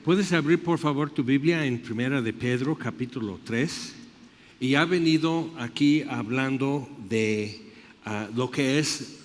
Puedes abrir por favor tu Biblia en Primera de Pedro capítulo 3 y ha venido aquí hablando de lo que es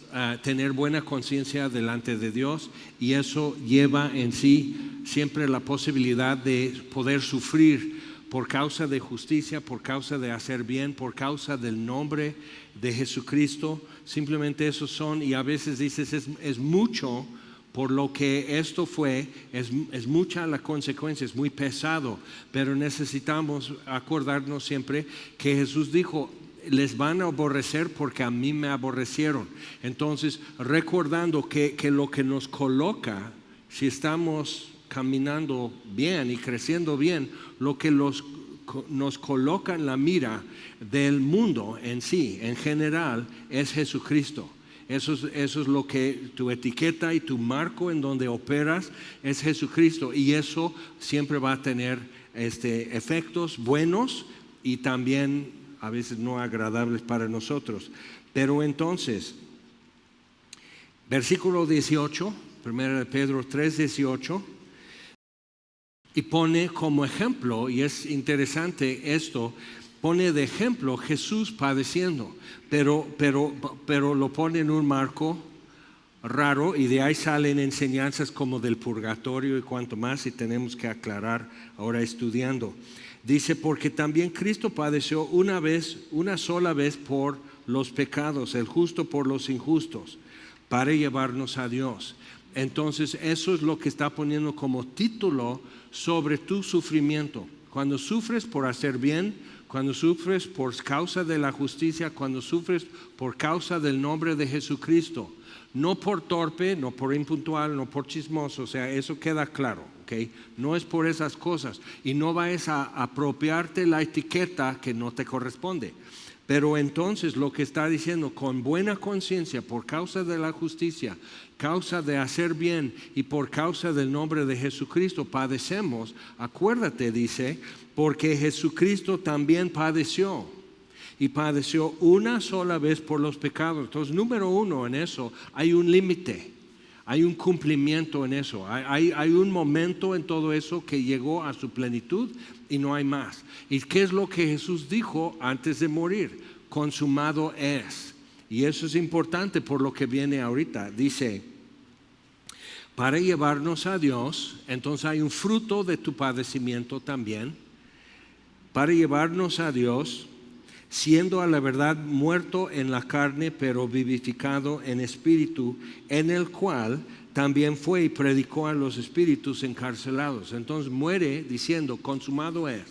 tener buena conciencia delante de Dios, y eso lleva en sí siempre la posibilidad de poder sufrir por causa de justicia, por causa de hacer bien, por causa del nombre de Jesucristo. Simplemente esos son, y a veces dices es mucho. Por lo que esto fue, es mucha la consecuencia, es muy pesado, pero necesitamos acordarnos siempre que Jesús dijo: les van a aborrecer porque a mí me aborrecieron. Entonces, recordando que lo que nos coloca, si estamos caminando bien y creciendo bien, lo que nos coloca en la mira del mundo en sí, en general, es Jesucristo. Eso es lo que tu etiqueta y tu marco en donde operas es Jesucristo, y eso siempre va a tener efectos buenos y también a veces no agradables para nosotros. Pero entonces, versículo 18, 1 Pedro 3:18, y pone como ejemplo, y es interesante esto, pone de ejemplo Jesús padeciendo, pero lo pone en un marco raro, y de ahí salen enseñanzas como del purgatorio y cuanto más, y tenemos que aclarar ahora estudiando. Dice: porque también Cristo padeció una sola vez por los pecados, el justo por los injustos, para llevarnos a Dios. Entonces eso es lo que está poniendo como título sobre tu sufrimiento. Cuando sufres por hacer bien, cuando sufres por causa de la justicia, cuando sufres por causa del nombre de Jesucristo, no por torpe, no por impuntual, no por chismoso, o sea, eso queda claro, ¿ok? No es por esas cosas, y no vayas a apropiarte la etiqueta que no te corresponde. Pero entonces lo que está diciendo, con buena conciencia, por causa de la justicia, causa de hacer bien y por causa del nombre de Jesucristo padecemos. Acuérdate, dice, porque Jesucristo también padeció, y padeció una sola vez por los pecados. Entonces, número uno, en eso hay un límite, hay un cumplimiento en eso, hay un momento en todo eso que llegó a su plenitud y no hay más. ¿Y qué es lo que Jesús dijo antes de morir? Consumado es. Y eso es importante por lo que viene ahorita. Dice: para llevarnos a Dios. Entonces hay un fruto de tu padecimiento también. Para llevarnos a Dios, siendo a la verdad muerto en la carne, pero vivificado en espíritu, en el cual también fue y predicó a los espíritus encarcelados. Entonces muere diciendo: consumado es.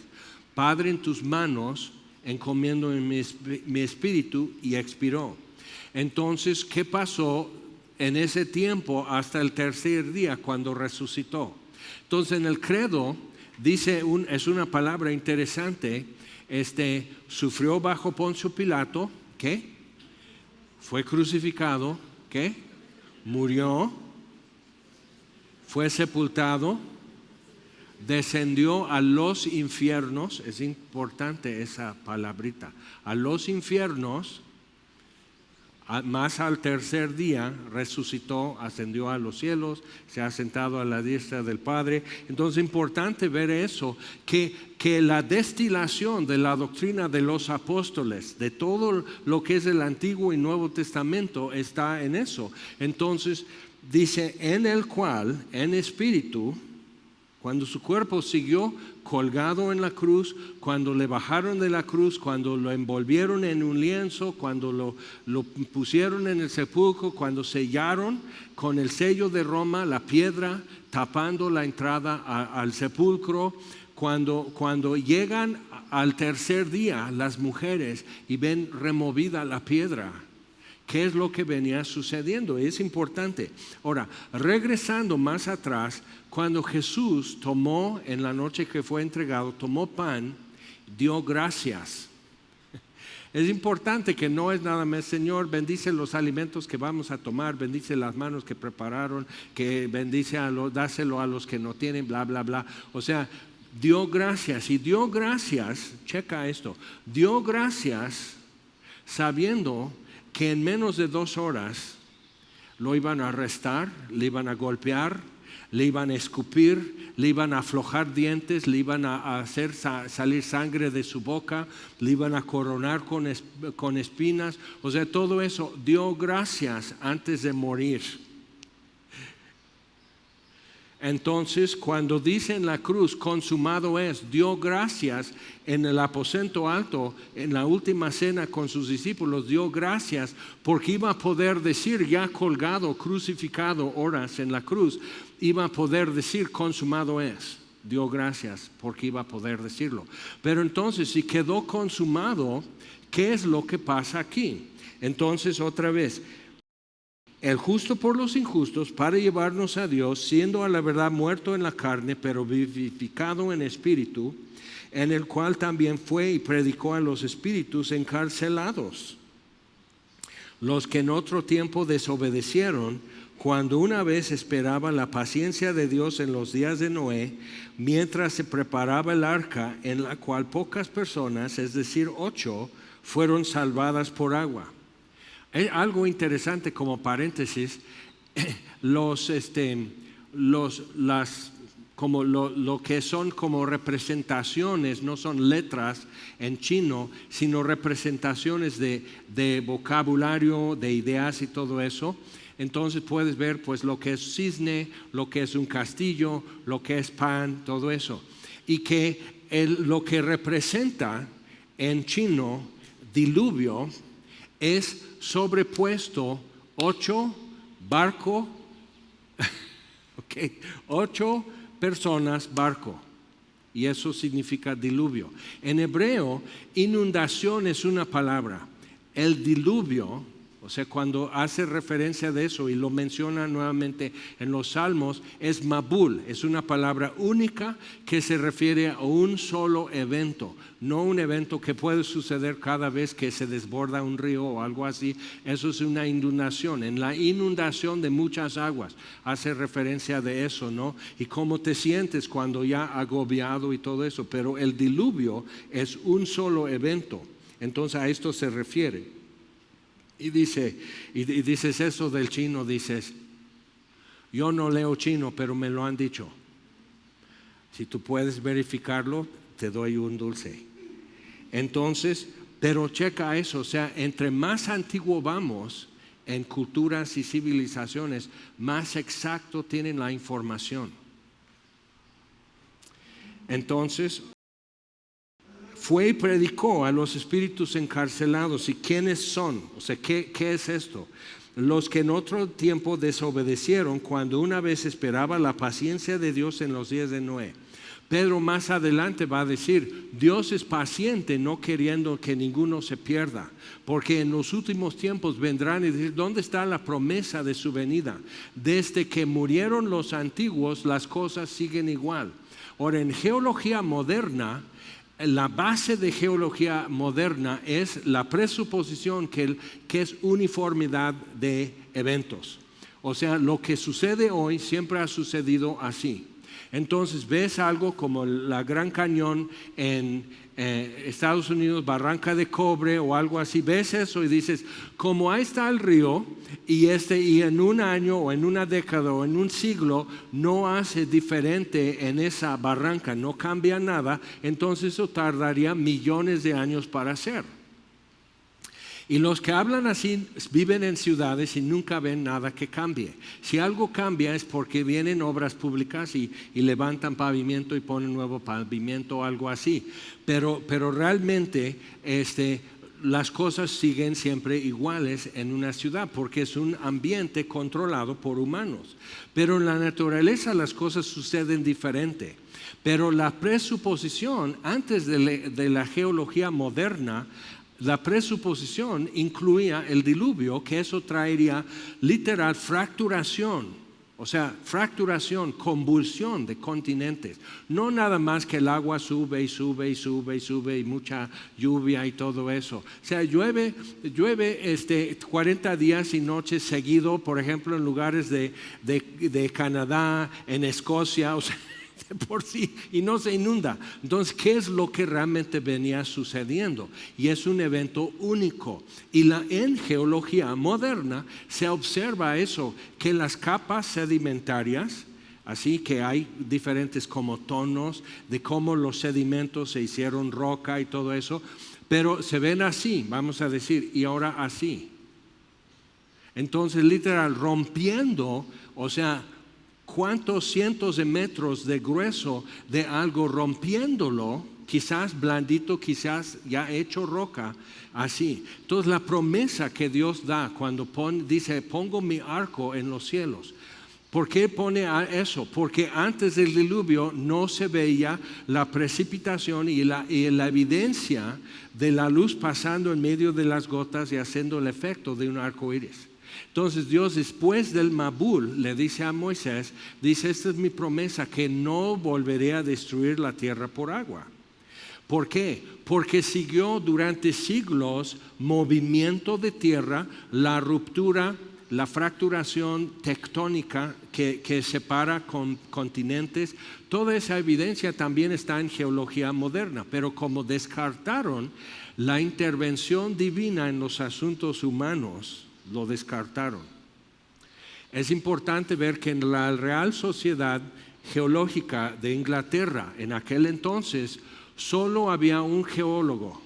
Padre, en tus manos encomiendo en mi espíritu, y expiró. Entonces, ¿qué pasó en ese tiempo hasta el tercer día cuando resucitó? Entonces, en el credo dice, es una palabra interesante. Sufrió bajo Poncio Pilato, ¿qué? Fue crucificado, ¿qué? Murió, fue sepultado, descendió a los infiernos. Es importante esa palabrita, a los infiernos. Más al tercer día resucitó, ascendió a los cielos, se ha sentado a la diestra del Padre. Entonces es importante ver eso, que la destilación de la doctrina de los apóstoles, de todo lo que es el Antiguo y Nuevo Testamento, está en eso. Entonces dice: en el cual, en espíritu, cuando su cuerpo siguió colgado en la cruz, cuando le bajaron de la cruz, cuando lo envolvieron en un lienzo, cuando lo pusieron en el sepulcro, cuando sellaron con el sello de Roma la piedra tapando la entrada al sepulcro, cuando llegan al tercer día las mujeres y ven removida la piedra, ¿qué es lo que venía sucediendo? Es importante. Ahora, regresando más atrás, cuando Jesús tomó, en la noche que fue entregado, tomó pan, dio gracias. Es importante que no es nada más: Señor, bendice los alimentos que vamos a tomar, bendice las manos que prepararon, que bendice dáselo a los que no tienen, bla, bla, bla. O sea, dio gracias, y dio gracias, checa esto, dio gracias sabiendo que en menos de 2 horas lo iban a arrestar, le iban a golpear, le iban a escupir, le iban a aflojar dientes, le iban a hacer salir sangre de su boca, le iban a coronar con espinas. O sea, todo eso dio gracias antes de morir. Entonces, cuando dice en la cruz, consumado es, dio gracias en el aposento alto, en la última cena con sus discípulos, dio gracias porque iba a poder decir, ya colgado, crucificado horas en la cruz, iba a poder decir, consumado es. Dio gracias porque iba a poder decirlo. Pero entonces, si quedó consumado, ¿qué es lo que pasa aquí? Entonces, otra vez, el justo por los injustos para llevarnos a Dios, siendo a la verdad muerto en la carne, pero vivificado en espíritu, en el cual también fue y predicó a los espíritus encarcelados, los que en otro tiempo desobedecieron, cuando una vez esperaban la paciencia de Dios en los días de Noé, mientras se preparaba el arca, en la cual pocas personas, es decir, 8, fueron salvadas por agua. Algo interesante como paréntesis, lo que son como representaciones, no son letras en chino, sino representaciones de vocabulario, de ideas y todo eso. Entonces puedes ver pues lo que es cisne, lo que es un castillo, lo que es pan, todo eso. Y que lo que representa en chino diluvio es sobrepuesto 8 barco, okay, 8 personas barco, y eso significa diluvio. En hebreo, inundación es una palabra. El diluvio, o sea, cuando hace referencia de eso y lo menciona nuevamente en los Salmos, es Mabul, es una palabra única que se refiere a un solo evento, no un evento que puede suceder cada vez que se desborda un río o algo así. Eso es una inundación. En la inundación de muchas aguas hace referencia de eso, ¿no? Y cómo te sientes cuando ya agobiado y todo eso. Pero el diluvio es un solo evento. Entonces a esto se refiere. Y dices eso del chino, dices, yo no leo chino, pero me lo han dicho. Si tú puedes verificarlo, te doy un dulce. Entonces, pero checa eso, o sea, entre más antiguo vamos en culturas y civilizaciones, más exacto tienen la información. Entonces, fue y predicó a los espíritus encarcelados. ¿Y quiénes son? O sea, ¿qué es esto? Los que en otro tiempo desobedecieron, cuando una vez esperaba la paciencia de Dios en los días de Noé. Pedro más adelante va a decir, Dios es paciente, no queriendo que ninguno se pierda, porque en los últimos tiempos vendrán y decir, ¿dónde está la promesa de su venida? Desde que murieron los antiguos, las cosas siguen igual. Ahora, en geología moderna, la base de geología moderna es la presuposición que es uniformidad de eventos. O sea, lo que sucede hoy siempre ha sucedido así. Entonces ves algo como la Gran Cañón en Estados Unidos, Barranca de Cobre o algo así, ves eso y dices, como ahí está el río y en un año o en una década o en un siglo no hace diferente en esa barranca, no cambia nada, entonces eso tardaría millones de años para hacer. Y los que hablan así viven en ciudades y nunca ven nada que cambie. Si algo cambia es porque vienen obras públicas y levantan pavimento y ponen nuevo pavimento o algo así. Pero realmente las cosas siguen siempre iguales en una ciudad porque es un ambiente controlado por humanos. Pero en la naturaleza las cosas suceden diferente. Pero la presuposición antes de la geología moderna, la presuposición incluía el diluvio, que eso traería literal fracturación, o sea, fracturación, convulsión de continentes. No nada más que el agua sube y sube y sube y sube y mucha lluvia y todo eso. O sea, llueve 40 días y noches seguido, por ejemplo, en lugares de Canadá, en Escocia, o sea, por sí, y no se inunda. Entonces, ¿qué es lo que realmente venía sucediendo? Y es un evento único. Y en geología moderna se observa eso, que las capas sedimentarias Así que hay diferentes como tonos de cómo los sedimentos se hicieron roca y todo eso, pero se ven así, vamos a decir, y ahora así. Entonces, literal, rompiendo, o sea, cuántos cientos de metros de grueso de algo rompiéndolo, quizás blandito, quizás ya hecho roca, así. Entonces, la promesa que Dios da cuando dice, pongo mi arco en los cielos. ¿Por qué pone eso? Porque antes del diluvio no se veía la precipitación y la evidencia de la luz pasando en medio de las gotas y haciendo el efecto de un arco iris. Entonces Dios, después del Mabul, le dice a Moisés, dice, esta es mi promesa, que no volveré a destruir la tierra por agua. ¿Por qué? Porque siguió durante siglos movimiento de tierra, la ruptura, la fracturación tectónica que separa con continentes. Toda esa evidencia también está en geología moderna, pero como descartaron la intervención divina en los asuntos humanos, lo descartaron. Es importante ver que en la Real Sociedad Geológica de Inglaterra, en aquel entonces, solo había un geólogo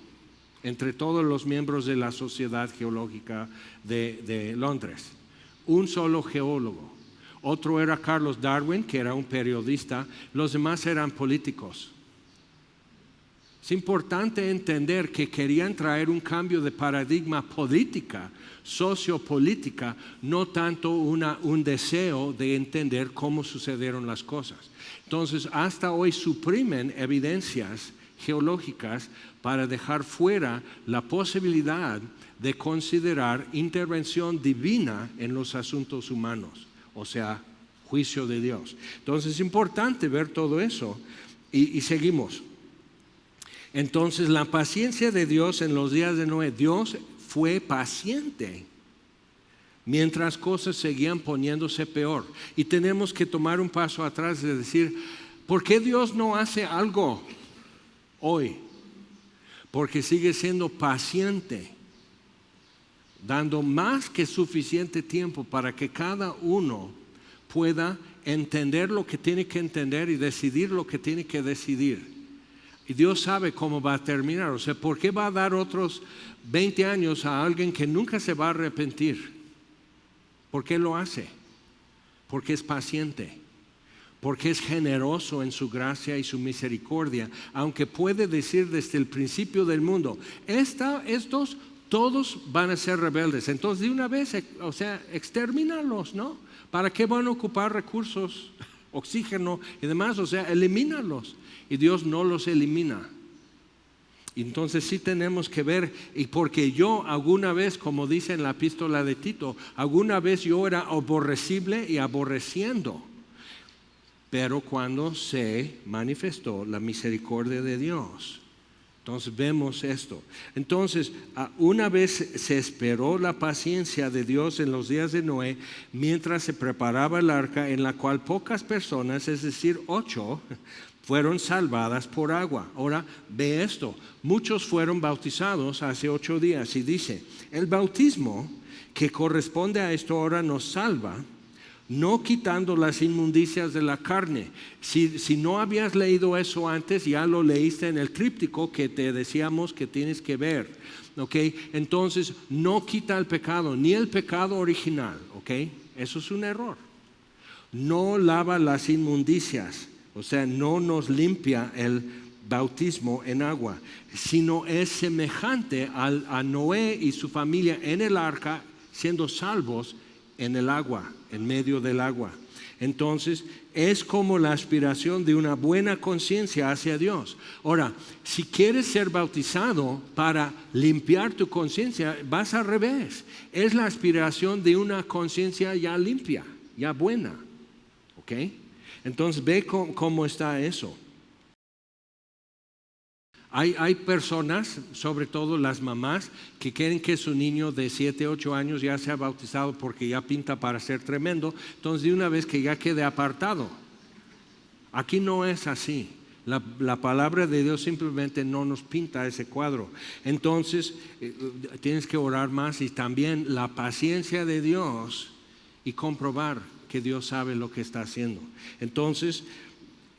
entre todos los miembros de la Sociedad Geológica de Londres. Un solo geólogo. Otro era Carlos Darwin, que era un periodista. Los demás eran políticos. Es importante entender que querían traer un cambio de paradigma política, sociopolítica, no tanto un deseo de entender cómo sucedieron las cosas. Entonces, hasta hoy suprimen evidencias geológicas para dejar fuera la posibilidad de considerar intervención divina en los asuntos humanos, o sea, juicio de Dios. Entonces es importante ver todo eso y seguimos. Entonces la paciencia de Dios en los días de Noé, Dios fue paciente mientras cosas seguían poniéndose peor. Y tenemos que tomar un paso atrás y decir, ¿por qué Dios no hace algo hoy? Porque sigue siendo paciente, dando más que suficiente tiempo para que cada uno pueda entender lo que tiene que entender y decidir lo que tiene que decidir. Y Dios sabe cómo va a terminar. O sea, ¿por qué va a dar otros 20 años a alguien que nunca se va a arrepentir? ¿Por qué lo hace? Porque es paciente. Porque es generoso en su gracia y su misericordia. Aunque puede decir desde el principio del mundo, estos todos van a ser rebeldes. Entonces de una vez, o sea, extermínalos, ¿no? ¿Para qué van a ocupar recursos, oxígeno y demás? O sea, elimínalos. Y Dios no los elimina. Entonces sí tenemos que ver, y porque yo alguna vez, como dice en la epístola de Tito, alguna vez yo era aborrecible y aborreciendo. Pero cuando se manifestó la misericordia de Dios, entonces vemos esto. Entonces, una vez se esperó la paciencia de Dios en los días de Noé, mientras se preparaba el arca, en la cual pocas personas, es decir, 8, fueron salvadas por agua. Ahora ve esto, muchos fueron bautizados hace 8 días y dice, el bautismo que corresponde a esto ahora nos salva, no quitando las inmundicias de la carne. Si no habías leído eso antes, ya lo leíste en el tríptico que te decíamos que tienes que ver, ¿ok? Entonces no quita el pecado, ni el pecado original, ¿ok? Eso es un error. No lava las inmundicias. O sea, no nos limpia el bautismo en agua, sino es semejante a Noé y su familia en el arca, siendo salvos en el agua, en medio del agua. Entonces, es como la aspiración de una buena conciencia hacia Dios. Ahora, si quieres ser bautizado para limpiar tu conciencia, vas al revés. Es la aspiración de una conciencia ya limpia, ya buena. ¿Ok? Entonces ve cómo está eso. Hay personas, sobre todo las mamás, que quieren que su niño de 7, 8 años ya sea bautizado porque ya pinta para ser tremendo. Entonces de una vez que ya quede apartado. Aquí no es así. La palabra de Dios simplemente no nos pinta ese cuadro. Entonces tienes que orar más y también la paciencia de Dios y comprobar que Dios sabe lo que está haciendo. Entonces,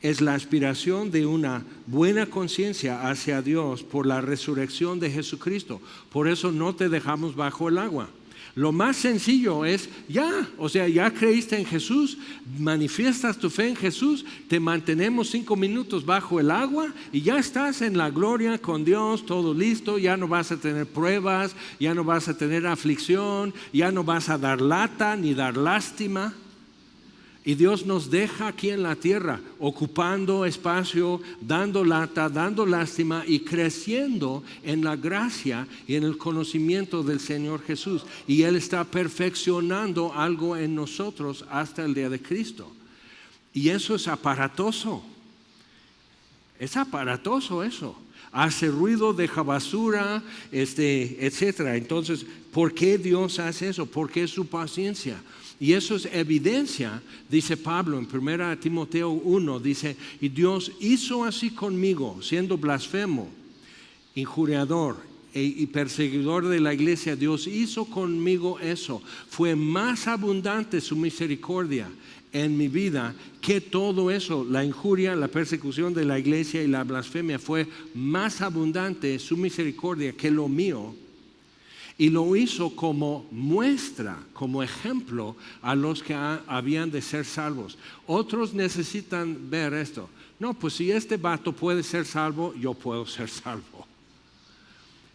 es la aspiración de una buena conciencia hacia Dios por la resurrección de Jesucristo. Por eso no te dejamos bajo el agua. Lo más sencillo es ya creíste en Jesús, manifiestas tu fe en Jesús, te mantenemos 5 minutos bajo el agua y ya estás en la gloria con Dios, todo listo, ya no vas a tener pruebas, ya no vas a tener aflicción, ya no vas a dar lata ni dar lástima. Y Dios nos deja aquí en la tierra, ocupando espacio, dando lata, dando lástima y creciendo en la gracia y en el conocimiento del Señor Jesús. Y Él está perfeccionando algo en nosotros hasta el día de Cristo. Y eso es aparatoso. Es aparatoso eso. Hace ruido, deja basura, etcétera. Entonces, ¿por qué Dios hace eso? Porque es su paciencia. Y eso es evidencia, dice Pablo en 1 Timoteo 1, dice, y Dios hizo así conmigo, siendo blasfemo, injuriador y perseguidor de la iglesia. Dios hizo conmigo eso. Fue más abundante su misericordia en mi vida que todo eso. La injuria, la persecución de la iglesia y la blasfemia fue más abundante su misericordia que lo mío. Y lo hizo como muestra, como ejemplo a los que habían de ser salvos. Otros necesitan ver esto. No, pues si este vato puede ser salvo, yo puedo ser salvo.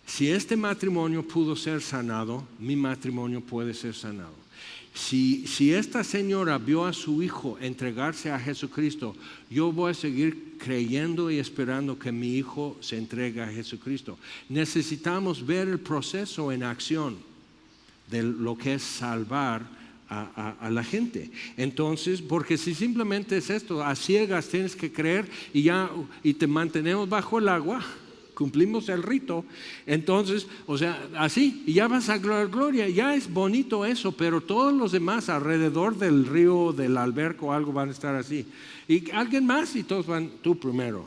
Si este matrimonio pudo ser sanado, mi matrimonio puede ser sanado. Si esta señora vio a su hijo entregarse a Jesucristo, yo voy a seguir creyendo y esperando que mi hijo se entregue a Jesucristo. Necesitamos ver el proceso en acción de lo que es salvar a la gente. Entonces, porque si simplemente es esto, a ciegas tienes que creer y te mantenemos bajo el agua, cumplimos el rito, entonces, así, y ya vas a gloria, ya es bonito eso, pero todos los demás alrededor del río, del alberco, algo van a estar así, y alguien más y todos van, tú primero.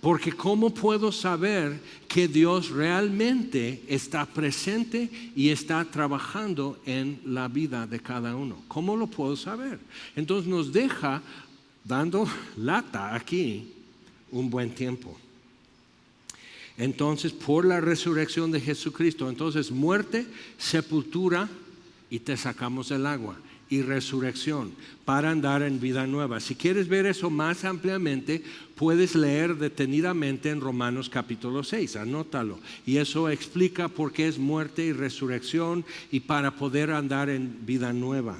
Porque ¿cómo puedo saber que Dios realmente está presente y está trabajando en la vida de cada uno? ¿Cómo lo puedo saber? Entonces nos deja dando lata aquí un buen tiempo. Entonces, por la resurrección de Jesucristo, entonces muerte, sepultura y te sacamos del agua, y resurrección para andar en vida nueva. Si quieres ver eso más ampliamente, puedes leer detenidamente en Romanos capítulo 6, anótalo. Y eso explica por qué es muerte y resurrección y para poder andar en vida nueva.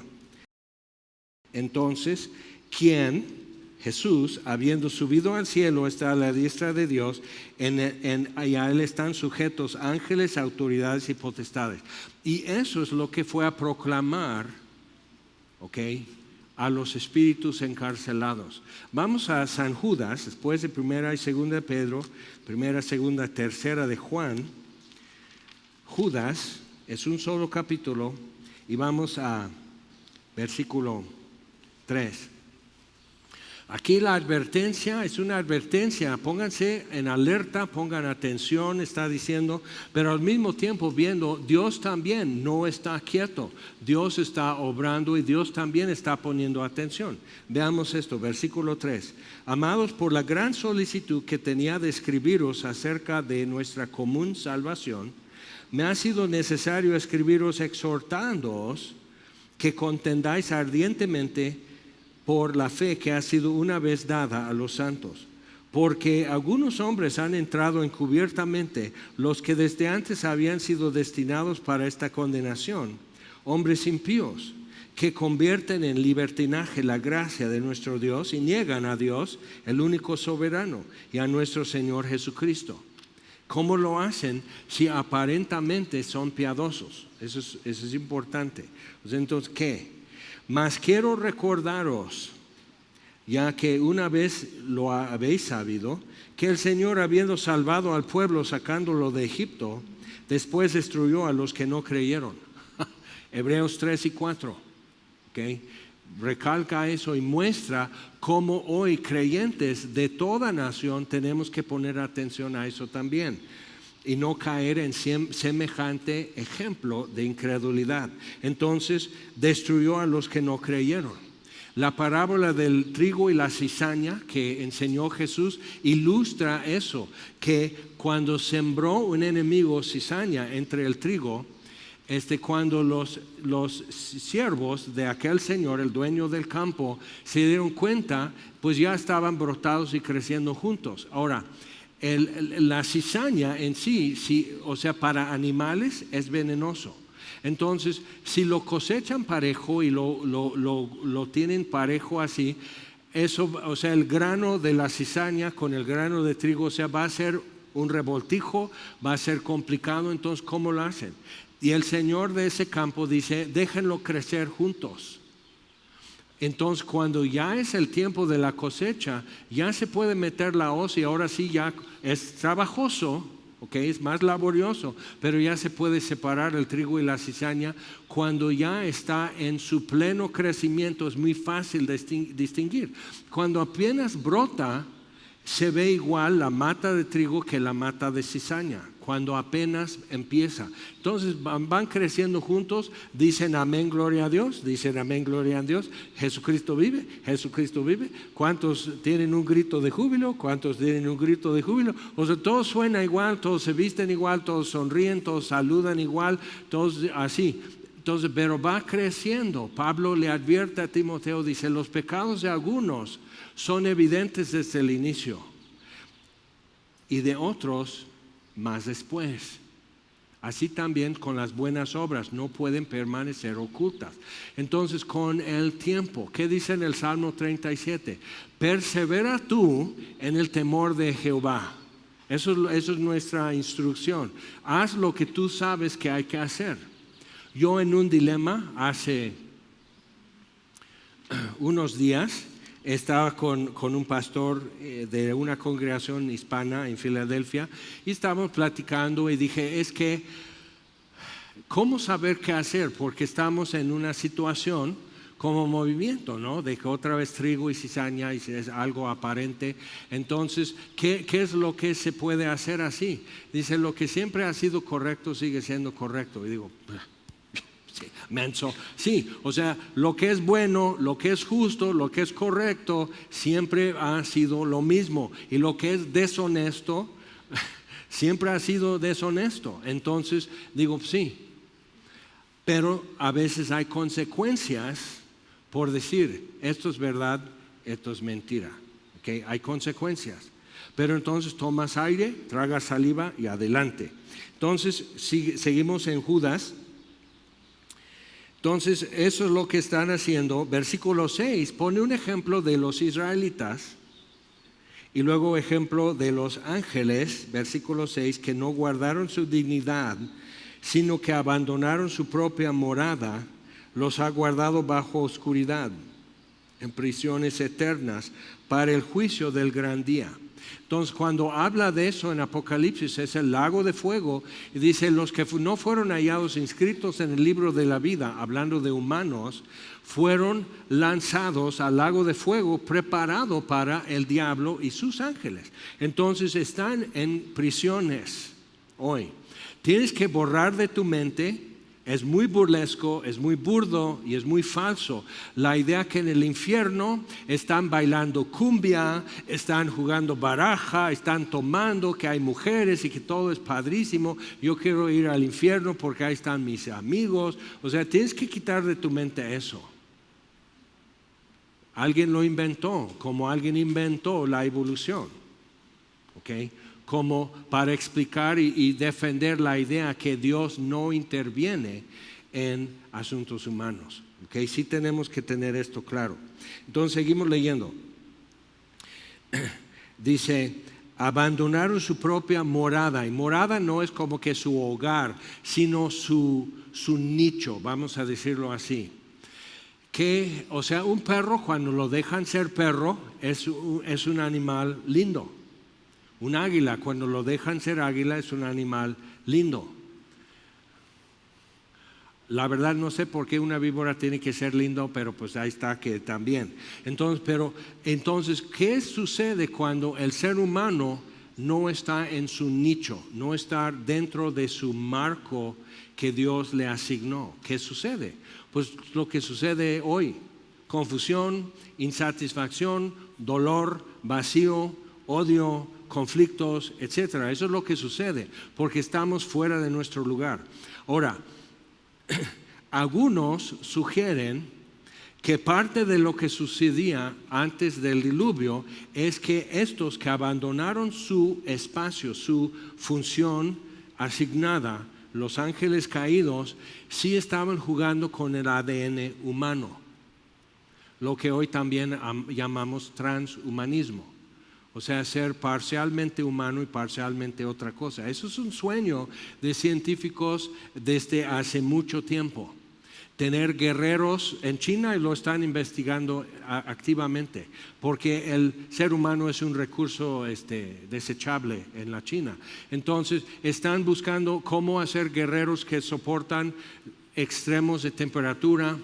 Entonces, ¿quién? Jesús, habiendo subido al cielo, está a la diestra de Dios, y a Él están sujetos ángeles, autoridades y potestades. Y eso es lo que fue a proclamar, a los espíritus encarcelados. Vamos a San Judas, después de 1 y 2 de Pedro, 1, 2, 3 de Juan. Judas es un solo capítulo y vamos a versículo 3. Aquí la advertencia es una advertencia, pónganse en alerta, pongan atención, está diciendo, pero al mismo tiempo viendo, Dios también no está quieto, Dios está obrando y Dios también está poniendo atención. Veamos esto, versículo 3. Amados, por la gran solicitud que tenía de escribiros acerca de nuestra común salvación, me ha sido necesario escribiros exhortándoos que contendáis ardientemente por la fe que ha sido una vez dada a los santos. Porque algunos hombres han entrado encubiertamente, los que desde antes habían sido destinados para esta condenación, hombres impíos, que convierten en libertinaje la gracia de nuestro Dios y niegan a Dios, el único soberano, y a nuestro Señor Jesucristo. ¿Cómo lo hacen si aparentemente son piadosos? Eso es importante. Entonces, ¿qué? Mas quiero recordaros, ya que una vez lo habéis sabido, que el Señor, habiendo salvado al pueblo sacándolo de Egipto, después destruyó a los que no creyeron. Hebreos 3 y 4. Recalca eso y muestra cómo hoy creyentes de toda nación tenemos que poner atención a eso también. y no caer en semejante ejemplo de incredulidad. Entonces destruyó a los que no creyeron. La parábola del trigo y la cizaña que enseñó Jesús ilustra eso, que cuando sembró un enemigo cizaña entre el trigo, cuando los siervos de aquel señor, el dueño del campo, se dieron cuenta, pues ya estaban brotados y creciendo juntos. Ahora, la cizaña en sí, o sea, para animales es venenoso. Entonces, si lo cosechan parejo y lo tienen parejo así, eso, o sea, el grano de la cizaña con el grano de trigo, o sea, va a ser un revoltijo, va a ser complicado. Entonces, ¿cómo lo hacen? Y el señor de ese campo dice, déjenlo crecer juntos. Entonces, cuando ya es el tiempo de la cosecha, ya se puede meter la hoz y ahora sí ya es trabajoso, okay, es más laborioso, pero ya se puede separar el trigo y la cizaña. Cuando ya está en su pleno crecimiento es muy fácil distinguir. Cuando apenas brota, se ve igual la mata de trigo que la mata de cizaña, cuando apenas empieza. Entonces van creciendo juntos, dicen amén, gloria a Dios, dicen amén, gloria a Dios, Jesucristo vive, Jesucristo vive. ¿Cuántos tienen un grito de júbilo? ¿Cuántos tienen un grito de júbilo? O sea, todo suena igual, todos se visten igual, todos sonríen, todos saludan igual, todos así. Entonces, pero va creciendo. Pablo le advierte a Timoteo, dice, los pecados de algunos son evidentes desde el inicio y de otros más después. Así también con las buenas obras no pueden permanecer ocultas. Entonces, con el tiempo, ¿qué dice en el Salmo 37? Persevera tú en el temor de Jehová. Eso es nuestra instrucción. Haz lo que tú sabes que hay que hacer. Yo en un dilema hace unos días estaba con un pastor de una congregación hispana en Filadelfia y estábamos platicando y dije, es que, ¿cómo saber qué hacer? Porque estamos en una situación como movimiento, ¿no? De que otra vez trigo y cizaña y es algo aparente. Entonces, ¿qué es lo que se puede hacer así? Dice, lo que siempre ha sido correcto sigue siendo correcto. Y digo, sí, menso. Sí, o sea, lo que es bueno, lo que es justo, lo que es correcto, siempre ha sido lo mismo. Y lo que es deshonesto, siempre ha sido deshonesto. Entonces, digo, sí. Pero a veces hay consecuencias por decir, esto es verdad, esto es mentira. ¿Okay? Hay consecuencias. Pero entonces tomas aire, tragas saliva y adelante. Entonces, seguimos en Judas. Entonces, eso es lo que están haciendo. Versículo 6 pone un ejemplo de los israelitas y luego ejemplo de los ángeles, versículo 6, que no guardaron su dignidad, sino que abandonaron su propia morada, los ha guardado bajo oscuridad, en prisiones eternas, para el juicio del gran día. Entonces, cuando habla de eso en Apocalipsis, es el lago de fuego, y dice, los que no fueron hallados inscritos en el libro de la vida, hablando de humanos, fueron lanzados al lago de fuego preparado para el diablo y sus ángeles. Entonces, están en prisiones hoy. Tienes que borrar de tu mente. Es muy burlesco, es muy burdo y es muy falso la idea que en el infierno están bailando cumbia, están jugando baraja, están tomando, que hay mujeres y que todo es padrísimo. Yo quiero ir al infierno porque ahí están mis amigos. O sea, tienes que quitar de tu mente eso. Alguien lo inventó, como alguien inventó la evolución. ¿Ok? Como para explicar y defender la idea que Dios no interviene en asuntos humanos. ¿Okay? Sí tenemos que tener esto claro. Entonces seguimos leyendo. Dice, abandonaron su propia morada. Y morada no es como que su hogar, sino su nicho, vamos a decirlo así. Que, o sea, un perro cuando lo dejan ser perro es un animal lindo. Un águila, cuando lo dejan ser águila, es un animal lindo. La verdad no sé por qué una víbora tiene que ser lindo, pero pues ahí está que también. Entonces, ¿qué sucede cuando el ser humano no está en su nicho, no está dentro de su marco que Dios le asignó. ¿Qué sucede? Pues lo que sucede hoy: confusión, insatisfacción, dolor, vacío, odio, conflictos, etcétera. Eso es lo que sucede porque estamos fuera de nuestro lugar. Ahora, algunos sugieren que parte de lo que sucedía antes del diluvio es que estos que abandonaron su espacio, su función asignada, los ángeles caídos, sí estaban jugando con el ADN humano, lo que hoy también llamamos transhumanismo. O sea, ser parcialmente humano y parcialmente otra cosa. Eso es un sueño de científicos desde hace mucho tiempo. Tener guerreros en China, y lo están investigando activamente, porque el ser humano es un recurso desechable en la China. Entonces están buscando cómo hacer guerreros que soportan extremos de temperatura,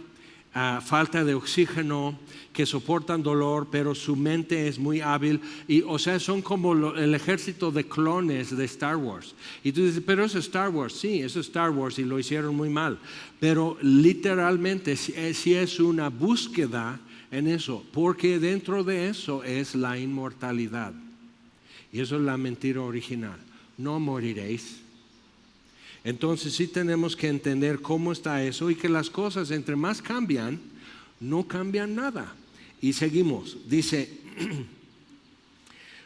falta de oxígeno, que soportan dolor, pero su mente es muy hábil. Y, o sea, son como el ejército de clones de Star Wars. Y tú dices, pero eso es Star Wars. Sí, eso es Star Wars y lo hicieron muy mal. Pero literalmente sí es una búsqueda en eso, porque dentro de eso es la inmortalidad. Y eso es la mentira original. No moriréis. Entonces sí tenemos que entender cómo está eso y que las cosas entre más cambian, no cambian nada. Y seguimos, dice,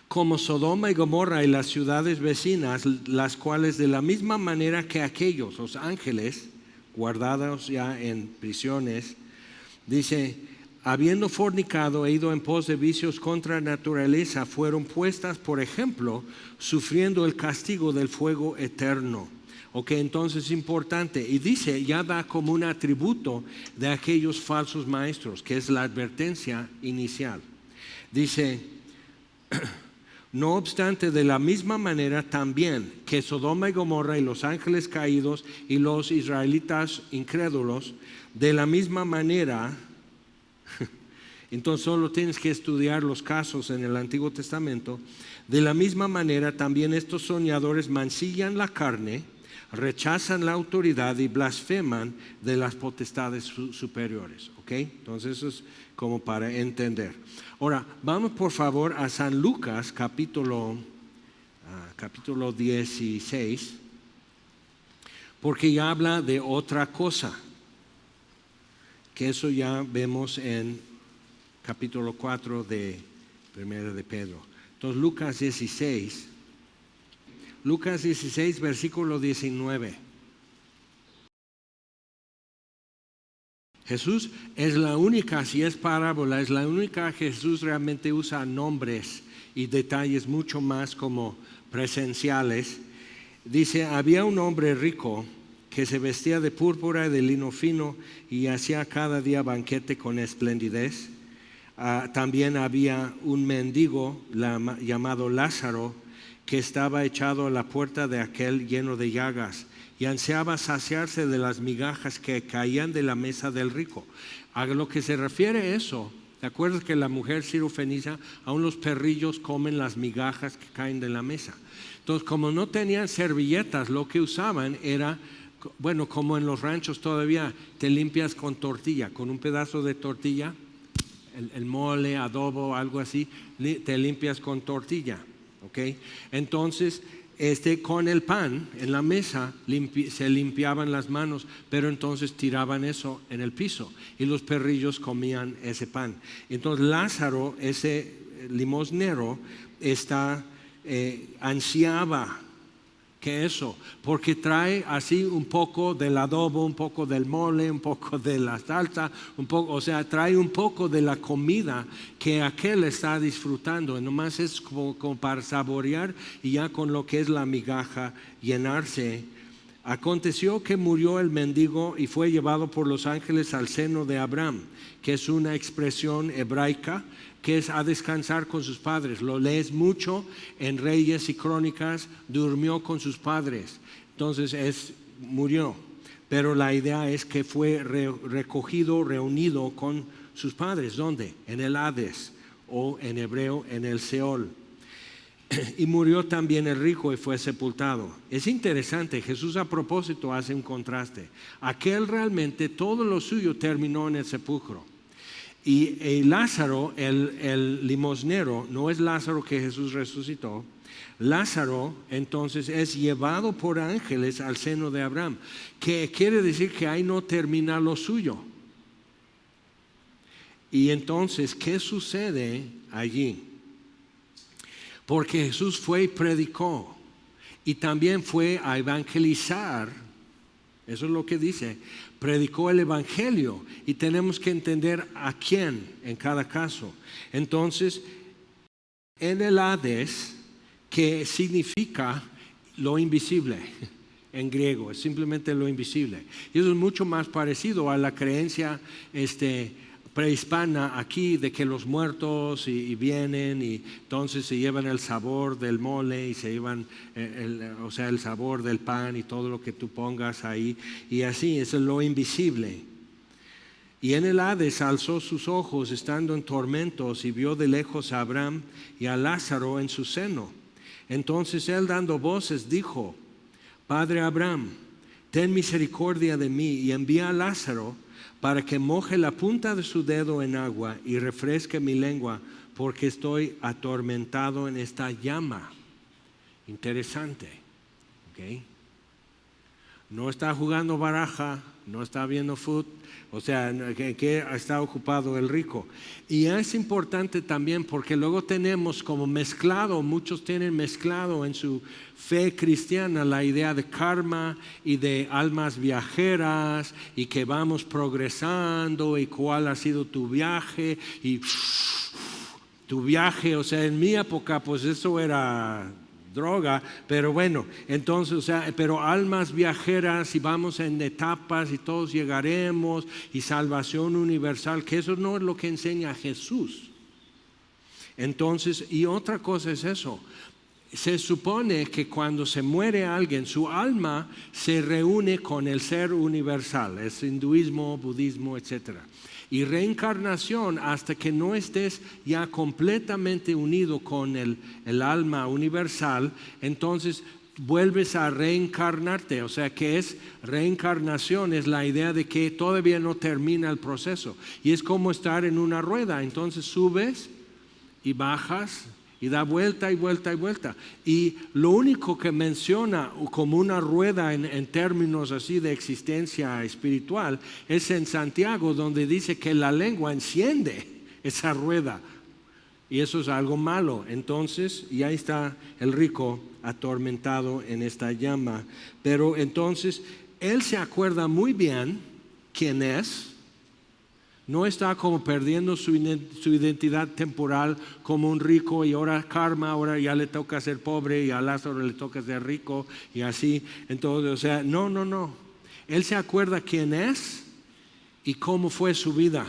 como Sodoma y Gomorra y las ciudades vecinas, las cuales de la misma manera que aquellos, los ángeles, guardados ya en prisiones, dice, habiendo fornicado e ido en pos de vicios contra naturaleza, fueron puestas, por ejemplo, sufriendo el castigo del fuego eterno. Ok, entonces es importante. Y dice, ya da como un atributo de aquellos falsos maestros, que es la advertencia inicial. Dice, no obstante, de la misma manera también que Sodoma y Gomorra y los ángeles caídos y los israelitas incrédulos, de la misma manera, entonces solo tienes que estudiar los casos en el Antiguo Testamento, de la misma manera también estos soñadores mancillan la carne, rechazan la autoridad y blasfeman de las potestades superiores. ¿Ok? Entonces eso es como para entender. Ahora, vamos por favor a San Lucas capítulo 16, porque ya habla de otra cosa, que eso ya vemos en capítulo 4 de Primera de Pedro. Entonces Lucas 16, versículo 19. Jesús es la única, si es parábola, es la única que Jesús realmente usa nombres y detalles mucho más como presenciales. Dice, había un hombre rico que se vestía de púrpura y de lino fino y hacía cada día banquete con esplendidez. También había un mendigo llamado Lázaro, que estaba echado a la puerta de aquel lleno de llagas y ansiaba saciarse de las migajas que caían de la mesa del rico. A lo que se refiere eso, ¿te acuerdas que la mujer sirofenicia, aún los perrillos comen las migajas que caen de la mesa? Entonces, como no tenían servilletas, lo que usaban era, bueno, como en los ranchos todavía, te limpias con tortilla, con un pedazo de tortilla, el mole, adobo, algo así, te limpias con tortilla. Okay. Entonces, con el pan en la mesa se limpiaban las manos, pero entonces tiraban eso en el piso y los perrillos comían ese pan. Entonces Lázaro, ese limosnero, ansiaba que eso, porque trae así un poco del adobo, un poco del mole, un poco de la salsa, o sea, trae un poco de la comida que aquel está disfrutando. Nomás es como para saborear y ya con lo que es la migaja llenarse. Aconteció que murió el mendigo y fue llevado por los ángeles al seno de Abraham, que es una expresión hebraica que es a descansar con sus padres. Lo lees mucho en Reyes y Crónicas, durmió con sus padres. Entonces murió. Pero la idea es que fue recogido, reunido con sus padres. ¿Dónde? En el Hades, o en hebreo en el Seol. y murió también el rico y fue sepultado. Es interesante, Jesús a propósito hace un contraste. Aquel realmente todo lo suyo terminó en el sepulcro. Y Lázaro, el limosnero, no es Lázaro que Jesús resucitó. Lázaro entonces es llevado por ángeles al seno de Abraham, que quiere decir que ahí no termina lo suyo. Y entonces, ¿qué sucede allí? Porque Jesús fue y predicó y también fue a evangelizar. Eso es lo que dice, predicó el evangelio y tenemos que entender a quién en cada caso. Entonces, en el Hades, que significa lo invisible en griego, es simplemente lo invisible. Y eso es mucho más parecido a la creencia prehispana aquí de que los muertos y vienen y entonces se llevan el sabor del mole y se llevan el sabor del pan y todo lo que tú pongas ahí, y así es lo invisible. Y en el Hades alzó sus ojos estando en tormentos y vio de lejos a Abraham y a Lázaro en su seno. Entonces él, dando voces, dijo: Padre Abraham, ten misericordia de mí y envía a Lázaro para que moje la punta de su dedo en agua y refresque mi lengua, porque estoy atormentado en esta llama. Interesante, ¿ok? No está jugando baraja, no está viendo fútbol, o sea, que está ocupado el rico. Y es importante también porque luego tenemos como mezclado, muchos tienen mezclado en su fe cristiana la idea de karma y de almas viajeras y que vamos progresando y cuál ha sido tu viaje y tu viaje, o sea, en mi época pues eso era droga, pero bueno, entonces, o sea, pero almas viajeras y vamos en etapas y todos llegaremos y salvación universal, que eso no es lo que enseña Jesús. Entonces, y otra cosa es eso, se supone que cuando se muere alguien, su alma se reúne con el ser universal, es hinduismo, budismo, etcétera. Y reencarnación, hasta que no estés ya completamente unido con el alma universal, entonces vuelves a reencarnarte. O sea, que es reencarnación, es la idea de que todavía no termina el proceso. Y es como estar en una rueda, entonces subes y bajas y da vuelta y vuelta y vuelta. Y lo único que menciona como una rueda en términos así de existencia espiritual es en Santiago, donde dice que la lengua enciende esa rueda. Y eso es algo malo. Entonces, y ahí está el rico atormentado en esta llama. Pero entonces, él se acuerda muy bien quién es. No está como perdiendo su identidad temporal como un rico y ahora karma, ahora ya le toca ser pobre y a Lázaro le toca ser rico y así. Entonces, o sea, no. Él se acuerda quién es y cómo fue su vida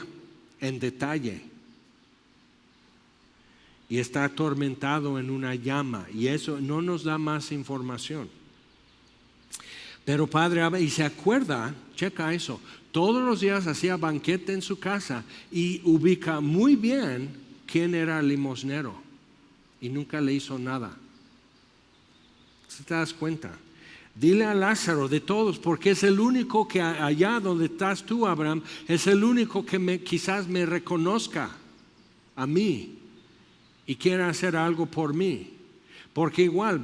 en detalle. Y está atormentado en una llama y eso no nos da más información. Pero Padre, y se acuerda, checa eso, todos los días hacía banquete en su casa y ubica muy bien quién era el limosnero y nunca le hizo nada. ¿Sí te das cuenta? Dile a Lázaro de todos, porque es el único que allá donde estás tú, Abraham, es el único que quizás me reconozca a mí y quiera hacer algo por mí. Porque igual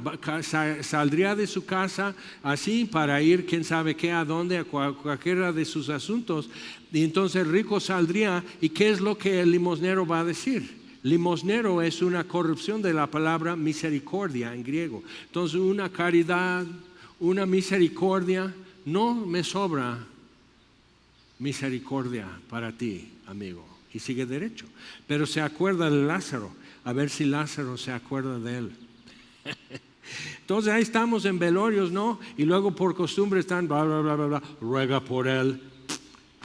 saldría de su casa así para ir quién sabe qué, a dónde, a cualquiera de sus asuntos. Y entonces el rico saldría y ¿qué es lo que el limosnero va a decir? Limosnero es una corrupción de la palabra misericordia en griego. Entonces una caridad, una misericordia, no me sobra misericordia para ti, amigo. Y sigue derecho. Pero se acuerda de Lázaro, a ver si Lázaro se acuerda de él. Entonces ahí estamos en velorios, ¿no? Y luego por costumbre están bla, bla, bla, bla, bla, ruega por él.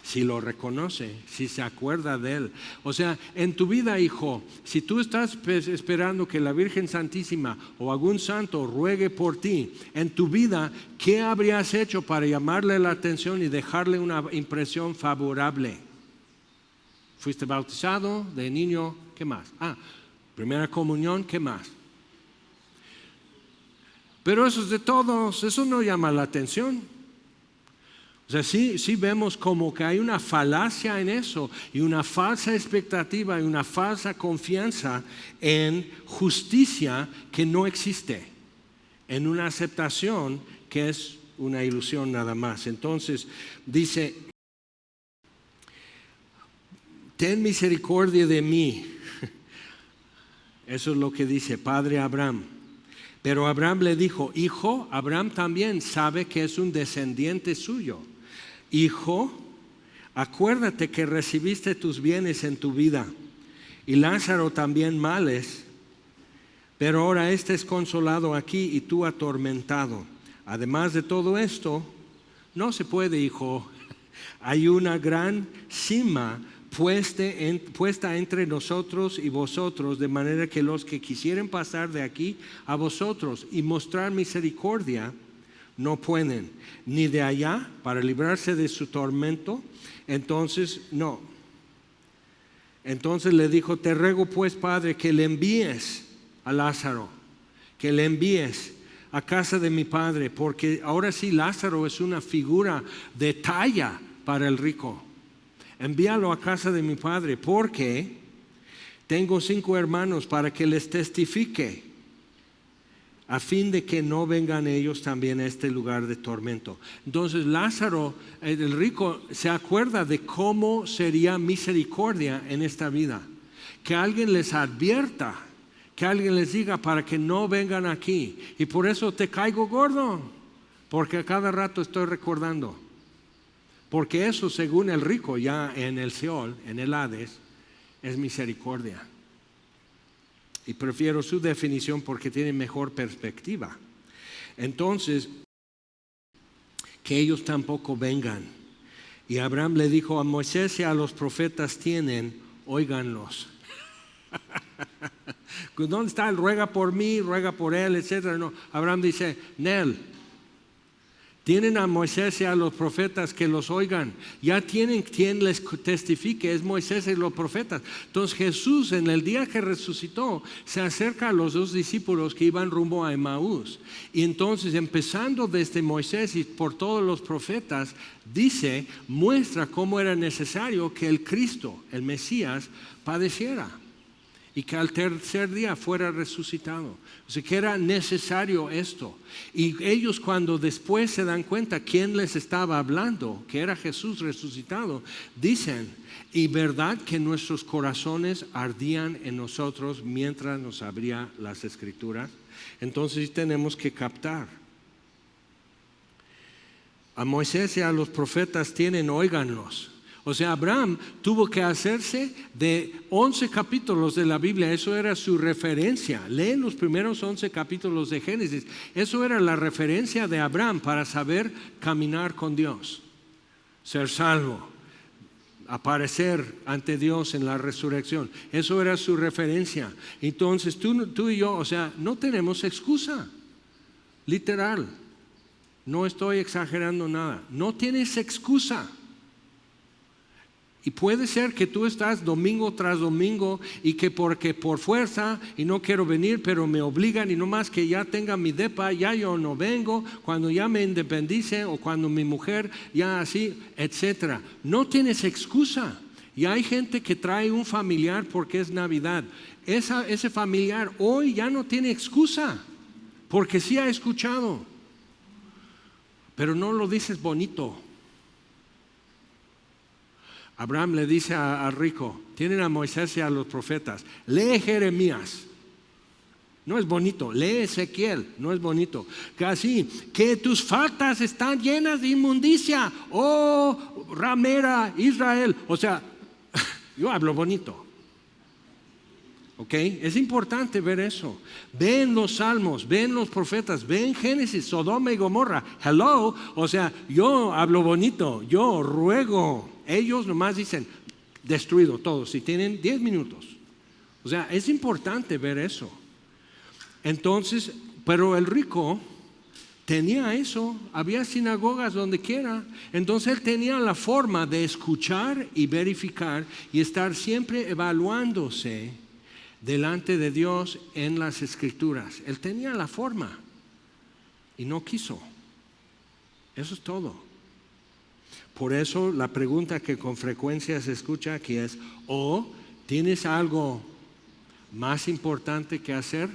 Si lo reconoce, si se acuerda de él. O sea, en tu vida, hijo, si tú estás esperando que la Virgen Santísima o algún santo ruegue por ti, en tu vida, ¿qué habrías hecho para llamarle la atención y dejarle una impresión favorable? ¿Fuiste bautizado de niño? ¿Qué más? Primera comunión, ¿qué más? pero eso es de todos, eso no llama la atención. O sea, sí vemos como que hay una falacia en eso y una falsa expectativa y una falsa confianza en justicia que no existe, en una aceptación que es una ilusión nada más. Entonces dice, ten misericordia de mí. Eso es lo que dice Padre Abraham. Pero Abraham le dijo, hijo, Abraham también sabe que es un descendiente suyo. Hijo, acuérdate que recibiste tus bienes en tu vida y Lázaro también males, pero ahora este es consolado aquí y tú atormentado. Además de todo esto, no se puede, hijo. Hay una gran sima puesta entre nosotros y vosotros, de manera que los que quisieren pasar de aquí a vosotros y mostrar misericordia, no pueden, ni de allá para librarse de su tormento. Entonces, no. Entonces le dijo, te ruego pues, Padre, que le envíes a Lázaro, que le envíes a casa de mi padre, porque ahora sí Lázaro es una figura de talla para el rico. Envíalo a casa de mi padre, porque tengo 5 hermanos, para que les testifique, a fin de que no vengan ellos también a este lugar de tormento. Entonces Lázaro, el rico, se acuerda de cómo sería misericordia en esta vida. Que alguien les advierta, que alguien les diga para que no vengan aquí. Y por eso te caigo gordo, porque a cada rato estoy recordando. Porque eso, según el rico, ya en el Seol, en el Hades, es misericordia. Y prefiero su definición porque tiene mejor perspectiva. Entonces, que ellos tampoco vengan. Y Abraham le dijo, a Moisés y a los profetas tienen, óiganlos. ¿Dónde está el ruega por mí, ruega por él, etcétera? No, Abraham dice, Nel. Tienen a Moisés y a los profetas, que los oigan. Ya tienen quien les testifique, es Moisés y los profetas. Entonces Jesús, en el día que resucitó, se acerca a los 2 discípulos que iban rumbo a Emaús. Y entonces, empezando desde Moisés y por todos los profetas, muestra cómo era necesario que el Cristo, el Mesías, padeciera y que al tercer día fuera resucitado. O sea, que era necesario esto. Y ellos, cuando después se dan cuenta quién les estaba hablando, que era Jesús resucitado, dicen, y verdad que nuestros corazones ardían en nosotros mientras nos abría las Escrituras. Entonces tenemos que captar. A Moisés y a los profetas tienen, óiganlos. O sea, Abraham tuvo que hacerse de 11 capítulos de la Biblia. Eso era su referencia. Leen los primeros 11 capítulos de Génesis. Eso era la referencia de Abraham para saber caminar con Dios, ser salvo, aparecer ante Dios en la resurrección. Eso era su referencia. Entonces tú y yo, o sea, no tenemos excusa. Literal. No estoy exagerando nada. No tienes excusa. Y puede ser que tú estás domingo tras domingo y que porque por fuerza y no quiero venir, pero me obligan, y no más que ya tenga mi depa, ya yo no vengo, cuando ya me independice o cuando mi mujer ya así, etcétera. No tienes excusa. Y hay gente que trae un familiar porque es Navidad. Ese familiar hoy ya no tiene excusa, porque sí ha escuchado, pero no lo dices bonito. Abraham le dice al rico, tienen a Moisés y a los profetas, lee Jeremías, no es bonito, lee Ezequiel, no es bonito, casi que tus faltas están llenas de inmundicia, oh ramera Israel. O sea, yo hablo bonito, ¿ok? Es importante ver eso. Ven los salmos, ven los profetas, ven Génesis, Sodoma y Gomorra, hello. O sea, yo hablo bonito, yo ruego. Ellos nomás dicen, destruido todo, si tienen 10 minutos. O sea, es importante ver eso. Entonces, pero el rico tenía eso, había sinagogas donde quiera. Entonces él tenía la forma de escuchar y verificar y estar siempre evaluándose delante de Dios en las Escrituras. Él tenía la forma. y no quiso. Eso es todo. Por eso la pregunta que con frecuencia se escucha aquí es: ¿tienes algo más importante que hacer?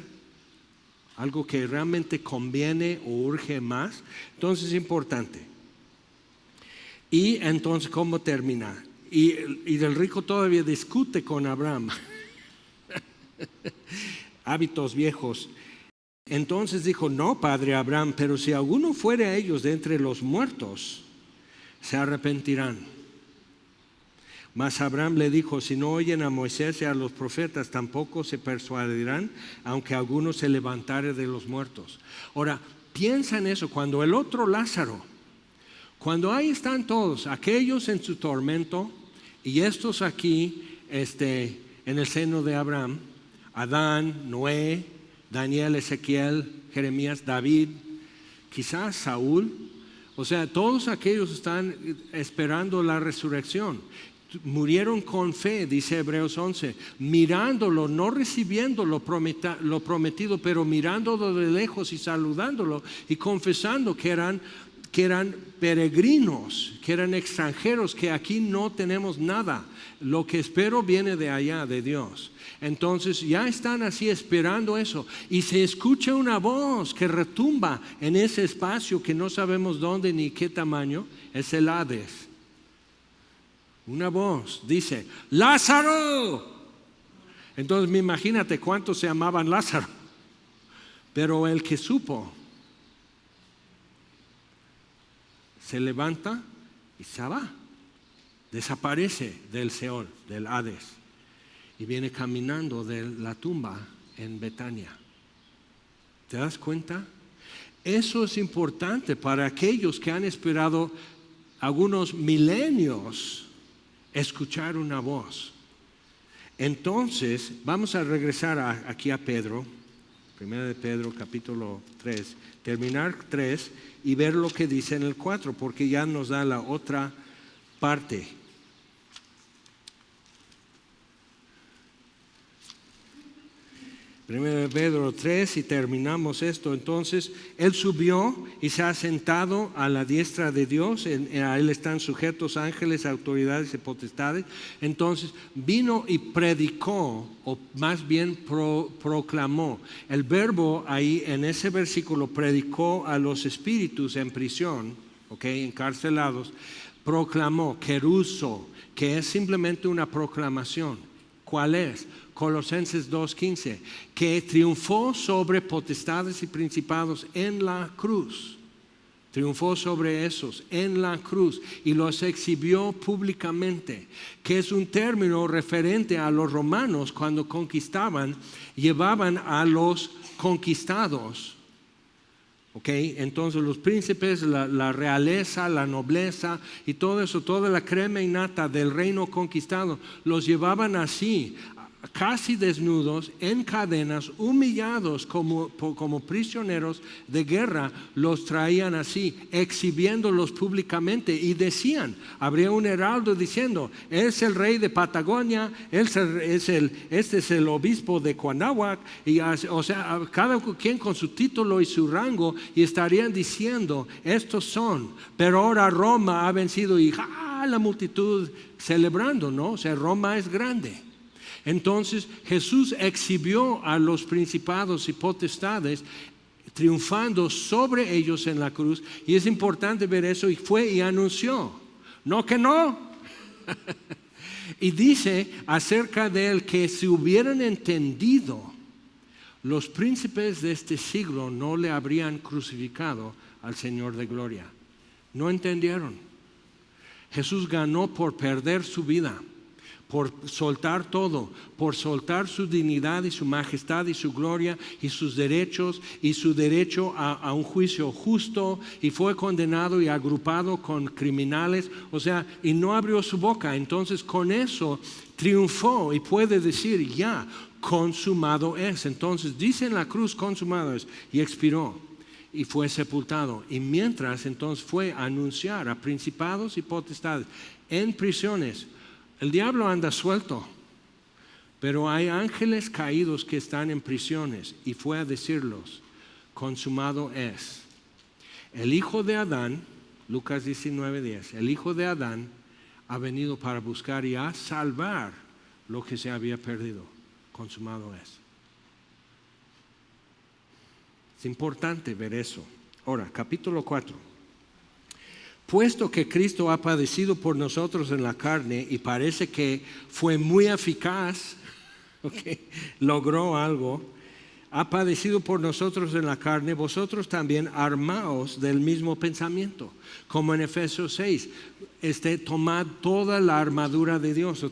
¿Algo que realmente conviene o urge más? Entonces es importante. Y entonces, ¿cómo termina? Y el rico todavía discute con Abraham. Hábitos viejos. Entonces dijo: no, padre Abraham, pero si alguno fuere a ellos de entre los muertos, se arrepentirán. Mas Abraham le dijo: si no oyen a Moisés y a los profetas, tampoco se persuadirán, aunque alguno se levantare de los muertos. Ahora, piensa en eso. Cuando el otro Lázaro, cuando ahí están todos, aquellos en su tormento y estos aquí en el seno de Abraham, Adán, Noé, Daniel, Ezequiel, Jeremías, David, quizás Saúl, o sea, todos aquellos están esperando la resurrección. Murieron con fe, dice Hebreos 11, mirándolo, no recibiendo lo prometido, pero mirándolo de lejos y saludándolo y confesando que eran peregrinos, que eran extranjeros, que aquí no tenemos nada. Lo que espero viene de allá, de Dios. Entonces ya están así esperando eso, y se escucha una voz que retumba en ese espacio que no sabemos dónde ni qué tamaño. Es el Hades. Una voz dice: ¡Lázaro! Entonces imagínate cuántos se llamaban Lázaro. Pero el que supo se levanta y se va, desaparece del Seol, del Hades, y viene caminando de la tumba en Betania. ¿Te das cuenta? Eso es importante para aquellos que han esperado algunos milenios escuchar una voz. Entonces vamos a regresar aquí a Pedro, 1 de Pedro capítulo 3, terminar 3 y ver lo que dice en el 4, porque ya nos da la otra parte. 1 de Pedro 3 y terminamos esto. Entonces Él subió y se ha sentado a la diestra de Dios. A Él están sujetos ángeles, autoridades y potestades. Entonces vino y predicó, o más bien proclamó. El verbo ahí en ese versículo, predicó a los espíritus en prisión, encarcelados. Proclamó, keruso, que es simplemente una proclamación. ¿Cuál es? Colosenses 2:15, que triunfó sobre potestades y principados en la cruz. Triunfó sobre esos en la cruz y los exhibió públicamente, que es un término referente a los romanos cuando conquistaban, llevaban a los conquistados. Entonces los príncipes, la realeza, la nobleza y todo eso, toda la crema innata del reino conquistado, los llevaban así, casi desnudos, en cadenas, humillados como prisioneros de guerra. Los traían así, exhibiéndolos públicamente, y decían, habría un heraldo diciendo: es el rey de Patagonia, este es el obispo de Cuanáhuac, y cada quien con su título y su rango, y estarían diciendo: estos son, pero ahora Roma ha vencido, y la multitud celebrando, ¿no? O sea, Roma es grande. Entonces Jesús exhibió a los principados y potestades, triunfando sobre ellos en la cruz. Y es importante ver eso. Y fue y anunció, no que no. Y dice acerca de él que si hubieran entendido, los príncipes de este siglo no le habrían crucificado al Señor de gloria. No entendieron. Jesús ganó por perder su vida, por soltar todo, por soltar su dignidad y su majestad y su gloria y sus derechos y su derecho a un juicio justo, y fue condenado y agrupado con criminales, y no abrió su boca. Entonces con eso triunfó y puede decir: ya, consumado es. Entonces dice en la cruz: consumado es, y expiró y fue sepultado. Y mientras entonces fue a anunciar a principados y potestades en prisiones. El diablo anda suelto, pero hay ángeles caídos que están en prisiones, y fue a decirlos: consumado es. El hijo de Adán, Lucas 19:10, el hijo de Adán ha venido para buscar y a salvar lo que se había perdido. Consumado es. Es importante ver eso. Ahora, capítulo 4. Puesto que Cristo ha padecido por nosotros en la carne y parece que fue muy eficaz, logró algo, ha padecido por nosotros en la carne, vosotros también armaos del mismo pensamiento, como en Efesios 6, tomad toda la armadura de Dios,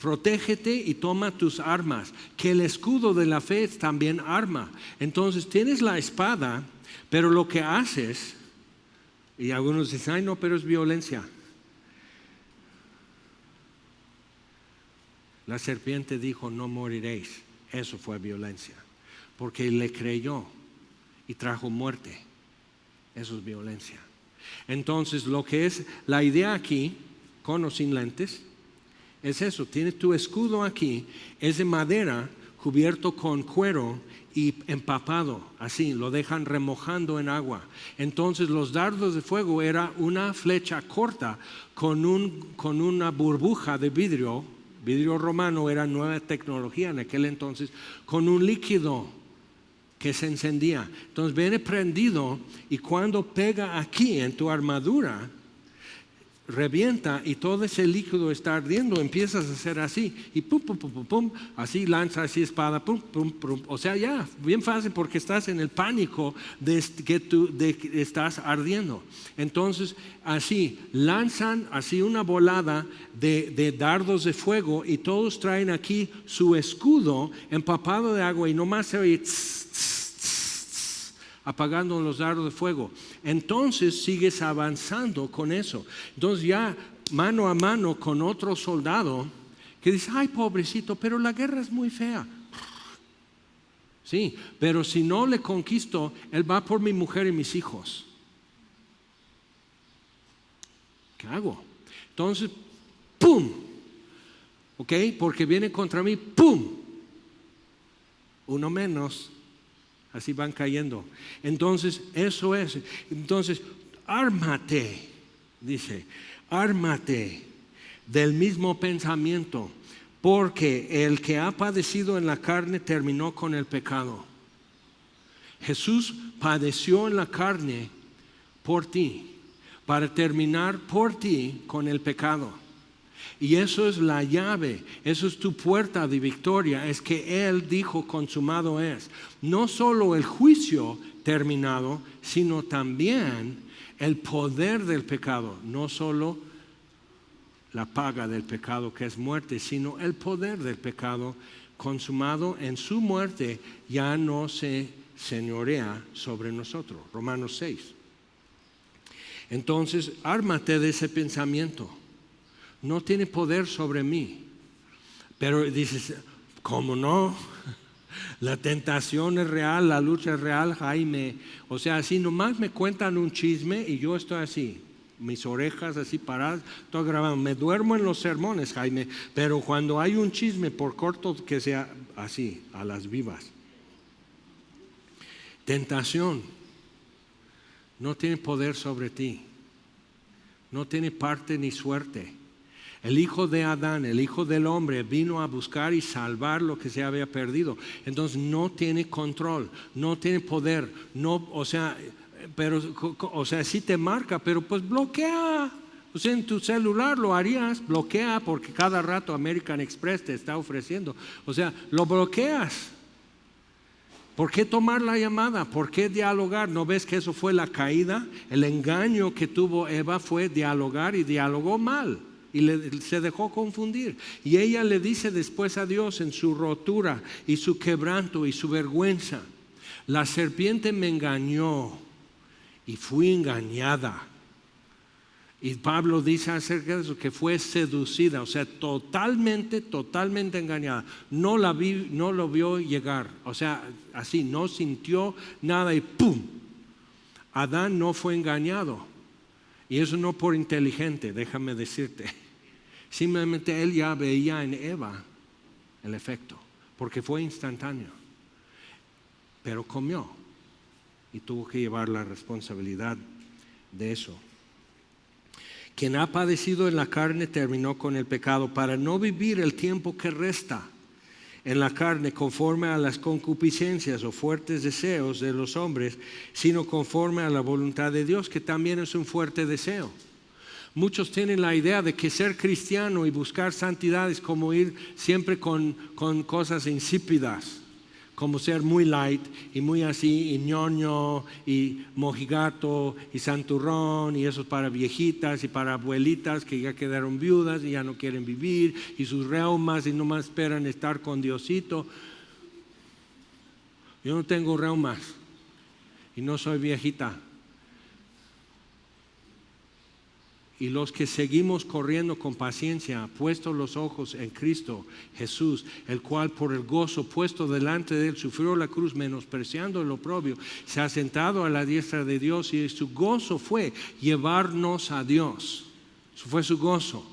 protégete y toma tus armas, que el escudo de la fe es también arma. Entonces tienes la espada, pero lo que haces, y algunos dicen, ay no, pero es violencia. La serpiente dijo, no moriréis. Eso fue violencia, porque le creyó y trajo muerte. Eso es violencia. Entonces, lo que es la idea aquí, con o sin lentes, es eso. Tienes tu escudo aquí, es de madera, cubierto con cuero y empapado, así, lo dejan remojando en agua. Entonces, los dardos de fuego era una flecha corta con una burbuja de vidrio romano, era nueva tecnología en aquel entonces, con un líquido que se encendía. Entonces viene prendido y cuando pega aquí en tu armadura, revienta y todo ese líquido está ardiendo, empiezas a hacer así y pum, pum, pum, pum, pum, así lanza así espada, pum, pum, pum. O sea, ya, bien fácil porque estás en el pánico de que estás ardiendo. Entonces, así, lanzan así una volada de dardos de fuego y todos traen aquí su escudo empapado de agua y nomás se oye apagando los dardos de fuego. Entonces sigues avanzando con eso. Entonces ya mano a mano con otro soldado que dice, ay pobrecito, pero la guerra es muy fea. Sí, pero si no le conquisto, él va por mi mujer y mis hijos. ¿Qué hago? Entonces, ¡pum! ¿Ok? Porque viene contra mí, ¡pum! Uno menos. Así van cayendo. Entonces, eso es. Entonces, ármate, dice, ármate del mismo pensamiento, porque el que ha padecido en la carne terminó con el pecado. Jesús padeció en la carne por ti, para terminar por ti con el pecado. Y eso es la llave, eso es tu puerta de victoria, es que Él dijo consumado es. No solo el juicio terminado, sino también el poder del pecado. No solo la paga del pecado que es muerte, sino el poder del pecado consumado en su muerte ya no se señorea sobre nosotros. Romanos 6. Entonces, ármate de ese pensamiento. No tiene poder sobre mí. Pero dices, ¿cómo no? La tentación es real, la lucha es real, Jaime. O sea, así nomás me cuentan un chisme y yo estoy así, mis orejas así paradas, estoy grabando. Me duermo en los sermones, Jaime, pero cuando hay un chisme, por corto que sea, así, a las vivas. Tentación no tiene poder sobre ti. No tiene parte ni suerte. El hijo de Adán, el hijo del hombre, vino a buscar y salvar lo que se había perdido. Entonces no tiene control, no tiene poder, no, o sea, sí te marca, pero pues bloquea. O sea, en tu celular lo harías, bloquea, porque cada rato American Express te está ofreciendo. O sea, lo bloqueas. ¿Por qué tomar la llamada? ¿Por qué dialogar? ¿No ves que eso fue la caída? El engaño que tuvo Eva fue dialogar y dialogó mal. Y se dejó confundir. Y ella le dice después a Dios en su rotura y su quebranto y su vergüenza: la serpiente me engañó y fui engañada. Y Pablo dice acerca de eso que fue seducida, o sea, totalmente engañada. No lo vio llegar, o sea, así, no sintió nada y ¡pum! Adán no fue engañado. Y eso no por inteligente, déjame decirte. Simplemente él ya veía en Eva el efecto, porque fue instantáneo. Pero comió. y tuvo que llevar la responsabilidad de eso. Quien ha padecido en la carne terminó con el pecado para no vivir el tiempo que resta en la carne conforme a las concupiscencias o fuertes deseos de los hombres, sino conforme a la voluntad de Dios, que también es un fuerte deseo. Muchos tienen la idea de que ser cristiano y buscar santidad es como ir siempre con cosas insípidas, como ser muy light y muy así, y ñoño, y mojigato, y santurrón, y eso para viejitas y para abuelitas que ya quedaron viudas y ya no quieren vivir, y sus reumas y nomás esperan estar con Diosito. Yo no tengo reumas y no soy viejita. Y los que seguimos corriendo con paciencia, puestos los ojos en Cristo Jesús, el cual por el gozo puesto delante de él sufrió la cruz, menospreciando el oprobio, se ha sentado a la diestra de Dios, y su gozo fue llevarnos a Dios. Eso fue su gozo.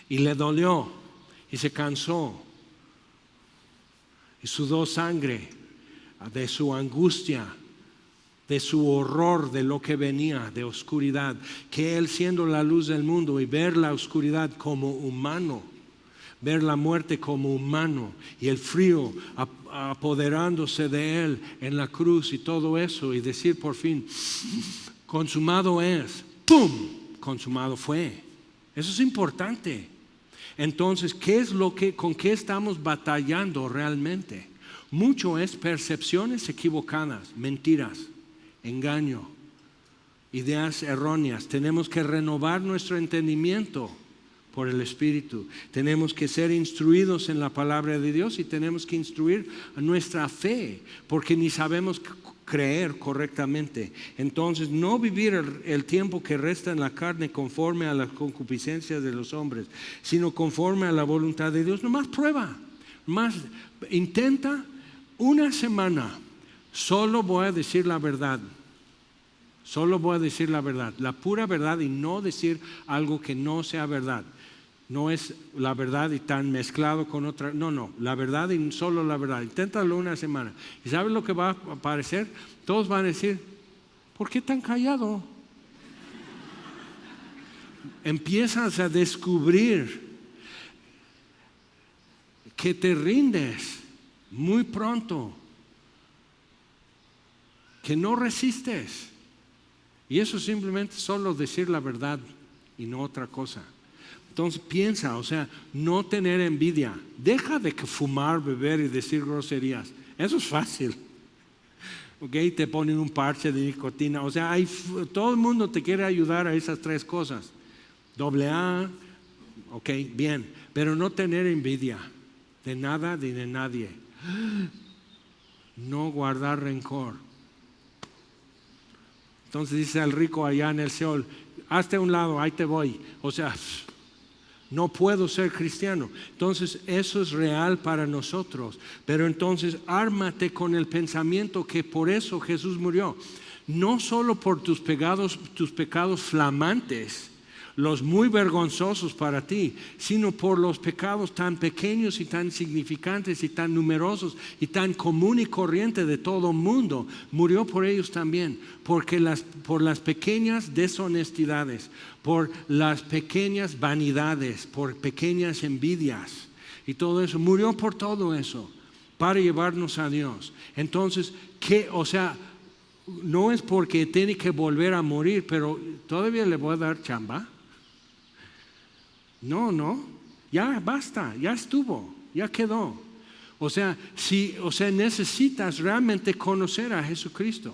Y le dolió y se cansó y sudó sangre de su angustia, de su horror de lo que venía, de oscuridad, que él siendo la luz del mundo y ver la oscuridad como humano, ver la muerte como humano y el frío apoderándose de él en la cruz y todo eso, y decir por fin, consumado es, ¡pum!, consumado fue. Eso es importante. Entonces, ¿con qué estamos batallando realmente? Mucho es percepciones equivocadas, mentiras, engaño, ideas erróneas. Tenemos que renovar nuestro entendimiento por el Espíritu. Tenemos que ser instruidos en la palabra de Dios y tenemos que instruir nuestra fe, porque ni sabemos creer correctamente. Entonces, no vivir el tiempo que resta en la carne conforme a las concupiscencias de los hombres, sino conforme a la voluntad de Dios. Nomás prueba, más intenta una semana. Solo voy a decir la verdad. Solo voy a decir la verdad, la pura verdad, y no decir algo que no sea verdad. No es la verdad y tan mezclado con otra. No, la verdad y solo la verdad. Inténtalo una semana. ¿Y sabes lo que va a aparecer? Todos van a decir, ¿por qué tan callado? Empiezas a descubrir que te rindes muy pronto, que no resistes, y eso simplemente solo decir la verdad y no otra cosa. Entonces piensa, o sea, no tener envidia. Deja de fumar, beber y decir groserías. Eso es fácil. Okay, te ponen un parche de nicotina. O sea, todo el mundo te quiere ayudar a esas tres cosas. AA, ok, bien, pero no tener envidia de nada ni de nadie. No guardar rencor. Entonces dice al rico allá en el Seol, hazte a un lado, ahí te voy. O sea, no puedo ser cristiano. Entonces eso es real para nosotros. Pero entonces ármate con el pensamiento que por eso Jesús murió. No solo por tus pecados flamantes, los muy vergonzosos para ti, sino por los pecados tan pequeños y tan insignificantes y tan numerosos y tan común y corriente de todo mundo. Murió por ellos también, por las pequeñas deshonestidades, por las pequeñas vanidades, por pequeñas envidias y todo eso. Murió por todo eso para llevarnos a Dios. Entonces, o sea, no es porque tiene que volver a morir, pero todavía le voy a dar chamba. No, ya basta, ya estuvo, ya quedó. O sea, necesitas realmente conocer a Jesucristo.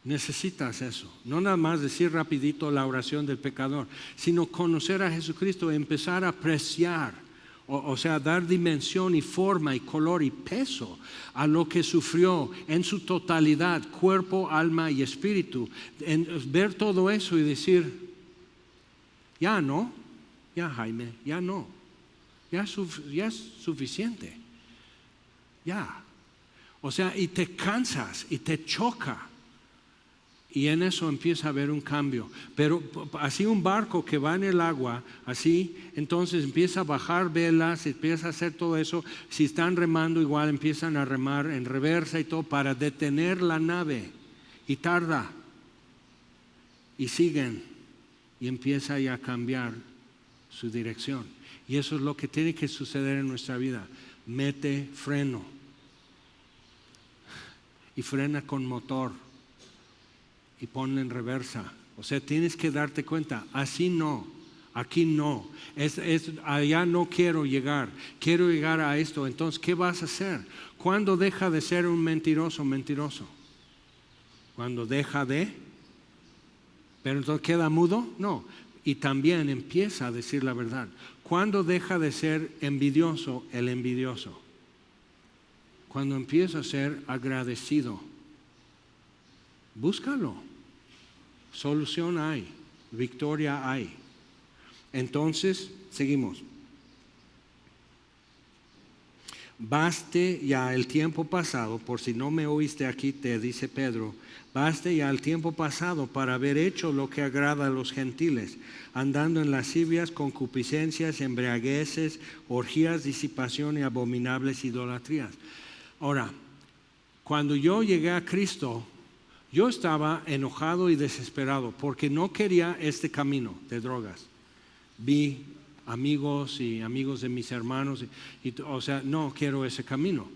Necesitas eso, no nada más decir rapidito la oración del pecador, sino conocer a Jesucristo, empezar a apreciar, o sea, dar dimensión y forma y color y peso a lo que sufrió en su totalidad, cuerpo, alma y espíritu. Ver todo eso y decir, ya no, ya Jaime, ya no, ya es suficiente, ya. O sea, y te cansas y te choca Y en eso empieza a haber un cambio. Pero así un barco que va en el agua, así, entonces empieza a bajar velas, empieza a hacer todo eso. Si están remando igual, empiezan a remar en reversa y todo para detener la nave. Y tarda. Y siguen. Y empieza ya a cambiar su dirección. Y eso es lo que tiene que suceder en nuestra vida. Mete freno. Y frena con motor. Y ponle en reversa. O sea, tienes que darte cuenta, así no, aquí no, allá no quiero llegar a esto. Entonces, ¿qué vas a hacer? ¿Cuándo deja de ser un mentiroso? ¿Cuándo deja de? ¿Pero entonces queda mudo? No. Y también empieza a decir la verdad. ¿Cuándo deja de ser envidioso el envidioso? Cuando empieza a ser agradecido. Búscalo. Solución hay, victoria hay. Entonces, seguimos. Baste ya el tiempo pasado, por si no me oíste aquí, te dice Pedro, baste ya el tiempo pasado para haber hecho lo que agrada a los gentiles, andando en lascivias, concupiscencias, embriagueces, orgías, disipación y abominables idolatrías. Ahora, cuando yo llegué a Cristo, yo estaba enojado y desesperado porque no quería este camino de drogas. Vi amigos y amigos de mis hermanos, o sea, no quiero ese camino.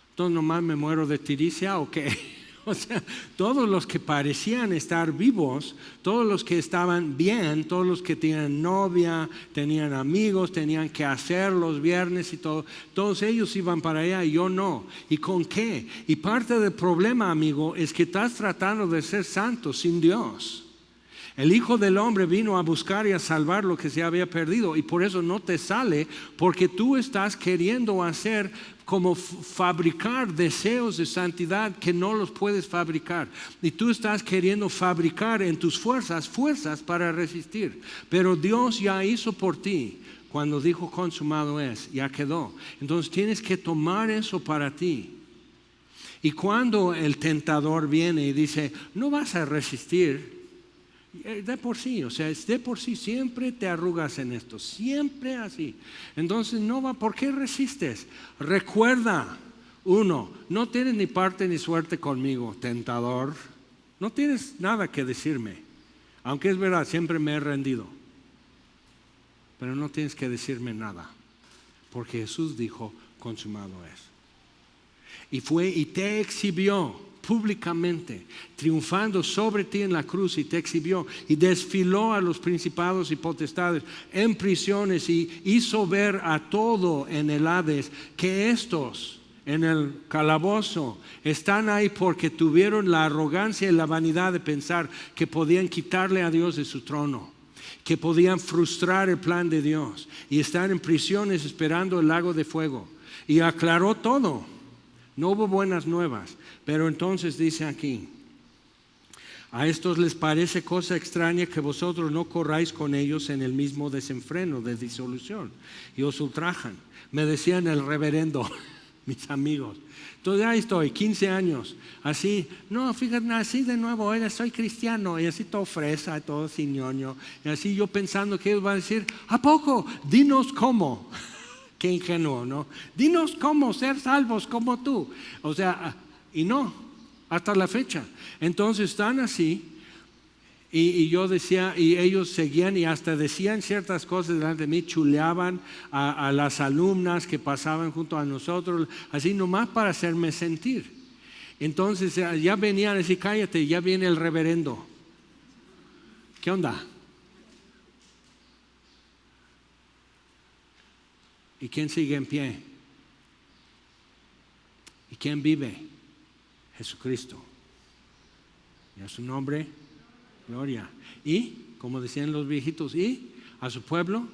Entonces nomás me muero de tiricia o qué. O sea, todos los que parecían estar vivos, todos los que estaban bien, todos los que tenían novia, tenían amigos, tenían que hacer los viernes y todo, todos ellos iban para allá y yo no. ¿Y con qué? Y parte del problema, amigo, es que estás tratando de ser santo sin Dios. El Hijo del Hombre vino a buscar y a salvar lo que se había perdido, y por eso no te sale, porque tú estás queriendo hacer como fabricar deseos de santidad que no los puedes fabricar, y tú estás queriendo fabricar en tus fuerzas para resistir. Pero Dios ya hizo por ti. Cuando dijo consumado es, ya quedó. Entonces tienes que tomar eso para ti. Y cuando el tentador viene y dice, no vas a resistir, de por sí, o sea, es de por sí, siempre te arrugas en esto, siempre así. Entonces no va, ¿por qué resistes? Recuerda, uno, no tienes ni parte ni suerte conmigo, tentador. No tienes nada que decirme, aunque es verdad, siempre me he rendido. Pero no tienes que decirme nada, porque Jesús dijo, consumado es. Y fue y te exhibió públicamente, triunfando sobre ti en la cruz, y te exhibió y desfiló a los principados y potestades en prisiones, y hizo ver a todo en el Hades que estos en el calabozo están ahí porque tuvieron la arrogancia y la vanidad de pensar que podían quitarle a Dios de su trono, que podían frustrar el plan de Dios, y están en prisiones esperando el lago de fuego. Y aclaró todo. No hubo buenas nuevas. Pero entonces dice aquí, a estos les parece cosa extraña que vosotros no corráis con ellos en el mismo desenfreno de disolución, y os ultrajan. Me decían el reverendo, mis amigos. Entonces ahí estoy, 15 años, así, no, fíjate, así de nuevo, oiga, soy cristiano, y así todo fresa, todo sin ñoño, y así yo pensando que ellos van a decir, ¿a poco? Dinos cómo. Qué ingenuo, ¿no? Dinos cómo ser salvos como tú. O sea, y no, hasta la fecha. Entonces están así, y yo decía, y ellos seguían y hasta decían ciertas cosas delante de mí, chuleaban a las alumnas que pasaban junto a nosotros, así nomás para hacerme sentir. Entonces ya venían a decir, cállate, ya viene el reverendo. ¿Qué onda? ¿Y quién sigue en pie? ¿Y quién vive? Jesucristo. Y a su nombre, gloria. Y, como decían los viejitos, y a su pueblo,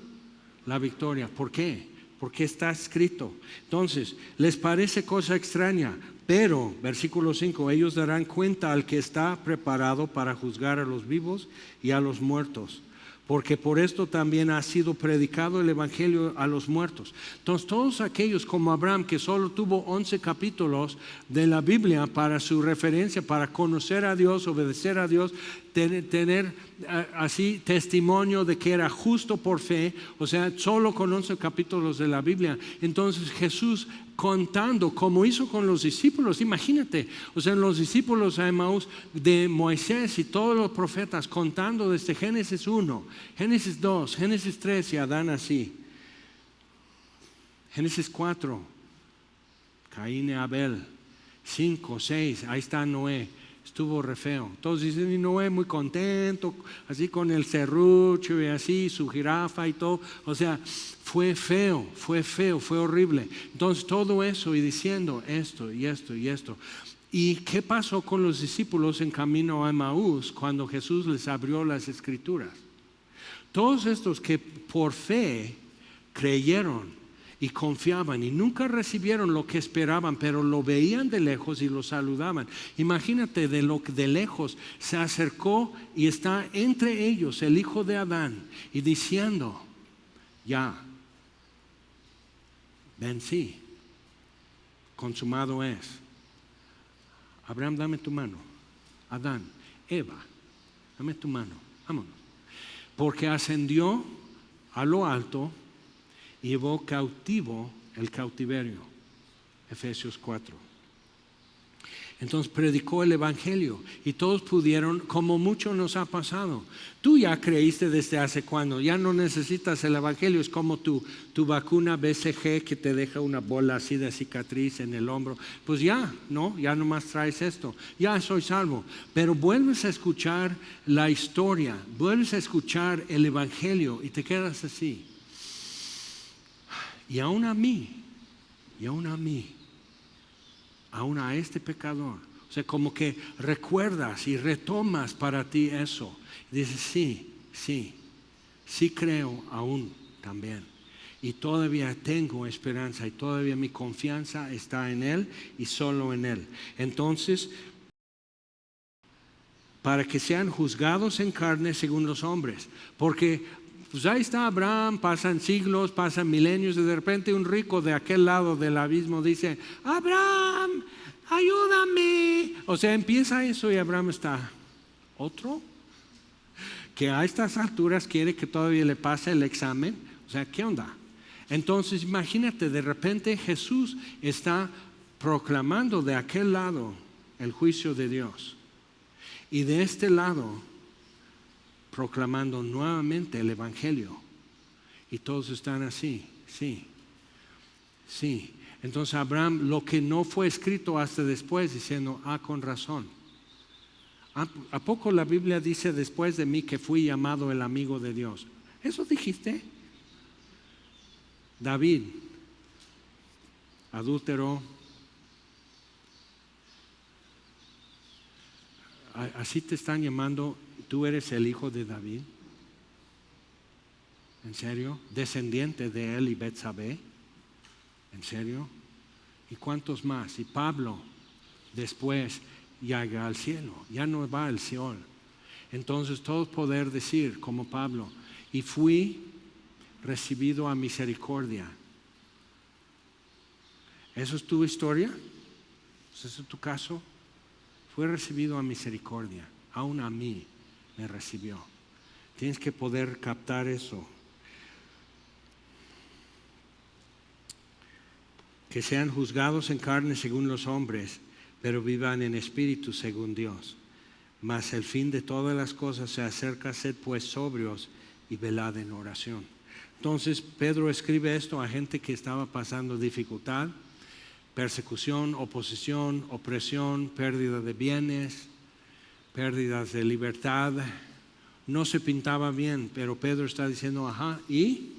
la victoria. ¿Por qué? Porque está escrito. Entonces, les parece cosa extraña, pero, versículo 5, ellos darán cuenta al que está preparado para juzgar a los vivos y a los muertos. porque por esto también ha sido predicado el Evangelio a los muertos. Entonces todos aquellos como Abraham, que solo tuvo 11 capítulos de la Biblia para su referencia, para conocer a Dios, obedecer a Dios, tener así testimonio de que era justo por fe, o sea, solo con 11 capítulos de la Biblia. Entonces Jesús contando como hizo con los discípulos, imagínate, o sea, los discípulos de Emaús, de Moisés y todos los profetas, contando desde Génesis 1, Génesis 2, Génesis 3 y Adán así, Génesis 4, Caín y Abel, 5, 6, ahí está Noé, estuvo re feo. Todos dicen, y Noé muy contento, así con el serrucho y así, su jirafa y todo, o sea, fue feo, fue horrible. Entonces todo eso y diciendo esto y esto y esto. ¿Y qué pasó con los discípulos en camino a Emaús cuando Jesús les abrió las escrituras? Todos estos que por fe creyeron y confiaban y nunca recibieron lo que esperaban, pero lo veían de lejos y lo saludaban. Imagínate, de lejos se acercó y está entre ellos el hijo de Adán y diciendo, ya, vencí, consumado es. Abraham, dame tu mano. Adán, Eva, dame tu mano, vámonos. Porque ascendió a lo alto y llevó cautivo el cautiverio. Efesios 4. Entonces predicó el Evangelio y todos pudieron, como mucho nos ha pasado. Tú ya creíste desde hace cuándo, ya no necesitas el Evangelio, es como tu vacuna BCG que te deja una bola así de cicatriz en el hombro. Pues ya, ¿no? Ya nomás traes esto, ya soy salvo. Pero vuelves a escuchar la historia, vuelves a escuchar el Evangelio y te quedas así. Y aún a mí, aún a este pecador, o sea, como que recuerdas y retomas para ti eso. Y dices, sí creo aún también. Y todavía tengo esperanza y todavía mi confianza está en Él y solo en Él. Entonces, para que sean juzgados en carne según los hombres, porque pues ahí está Abraham, pasan siglos, pasan milenios y de repente un rico de aquel lado del abismo dice, Abraham, ayúdame. O sea, empieza eso y Abraham está, ¿otro? Que a estas alturas quiere que todavía le pase el examen. O sea, ¿qué onda? Entonces imagínate, de repente Jesús está proclamando de aquel lado el juicio de Dios y de este lado proclamando nuevamente el Evangelio. Y todos están así, sí. Entonces Abraham, lo que no fue escrito hasta después, diciendo, con razón. ¿A poco la Biblia dice después de mí que fui llamado el amigo de Dios? ¿Eso dijiste? David, adúltero. Así te están llamando. ¿Tú eres el hijo de David? ¿En serio? ¿Descendiente de él y Betsabé? ¿En serio? ¿Y cuántos más? Y Pablo después llega al cielo, ya no va al Seol. Entonces todos poder decir como Pablo, y fui recibido a misericordia. ¿Eso es tu historia? ¿Eso es tu caso? Fue recibido a misericordia, aún a mí me recibió. Tienes que poder captar eso. Que sean juzgados en carne según los hombres, pero vivan en espíritu según Dios. Mas el fin de todas las cosas se acerca, sed pues sobrios y velad en oración. Entonces Pedro escribe esto a gente que estaba pasando dificultad, persecución, oposición, opresión, pérdida de bienes, pérdidas de libertad. No se pintaba bien, pero Pedro está diciendo, y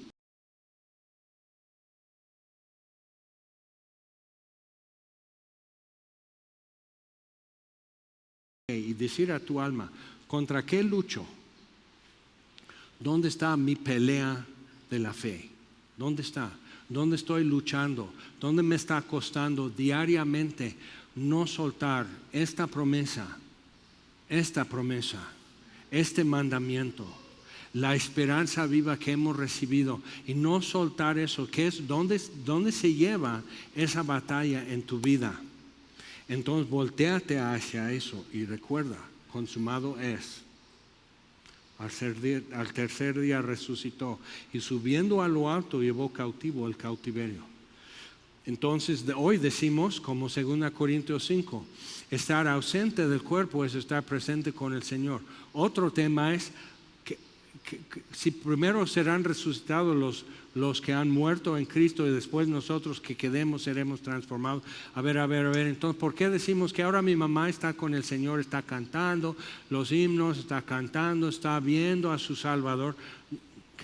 decir a tu alma, ¿contra qué lucho? ¿Dónde está mi pelea de la fe? ¿Dónde está? ¿Dónde estoy luchando? ¿Dónde me está costando diariamente no soltar esta promesa, este mandamiento, la esperanza viva que hemos recibido y no soltar eso, que es donde se lleva esa batalla en tu vida. Entonces voltéate hacia eso y recuerda, consumado es. Al tercer día resucitó y subiendo a lo alto llevó cautivo el cautiverio. Entonces hoy decimos, como 2 Corintios 5, estar ausente del cuerpo es estar presente con el Señor. Otro tema es que si primero serán resucitados los que han muerto en Cristo y después nosotros que quedemos seremos transformados. A ver, entonces, ¿por qué decimos que ahora mi mamá está con el Señor, está cantando los himnos, está cantando, está viendo a su Salvador?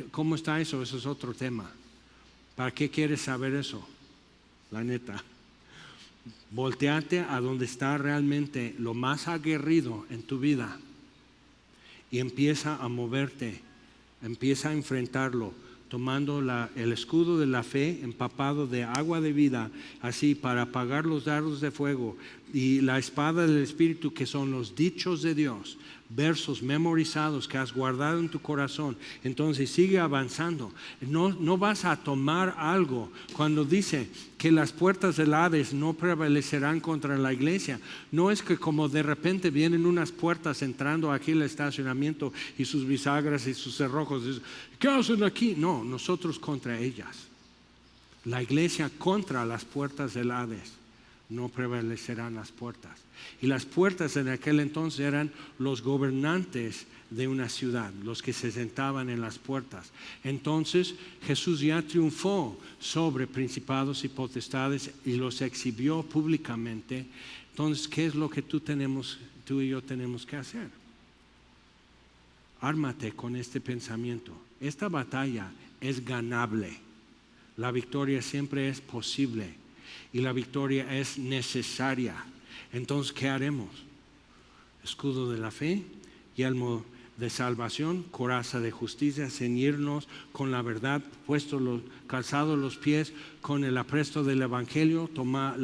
¿Cómo está eso? Eso es otro tema. ¿Para qué quieres saber eso? La neta. Volteate a donde está realmente lo más aguerrido en tu vida y empieza a moverte, empieza a enfrentarlo, tomando el escudo de la fe empapado de agua de vida, así para apagar los dardos de fuego, y la espada del Espíritu, que son los dichos de Dios, versos memorizados que has guardado en tu corazón. Entonces sigue avanzando. No vas a tomar algo cuando dice que las puertas del Hades no prevalecerán contra la iglesia. No es que como de repente vienen unas puertas entrando aquí al estacionamiento y sus bisagras y sus cerrojos. ¿Qué hacen aquí? No, nosotros contra ellas. La iglesia contra las puertas del Hades. No prevalecerán las puertas. Y las puertas en aquel entonces eran los gobernantes de una ciudad, los que se sentaban en las puertas. Entonces Jesús ya triunfó sobre principados y potestades y los exhibió públicamente. Entonces, ¿qué es lo que tú y yo tenemos que hacer? Ármate con este pensamiento. Esta batalla es ganable. La victoria siempre es posible. Y la victoria es necesaria. Entonces, ¿qué haremos? Escudo de la fe, yelmo de salvación, coraza de justicia, ceñirnos con la verdad, calzados los pies con el apresto del evangelio, toma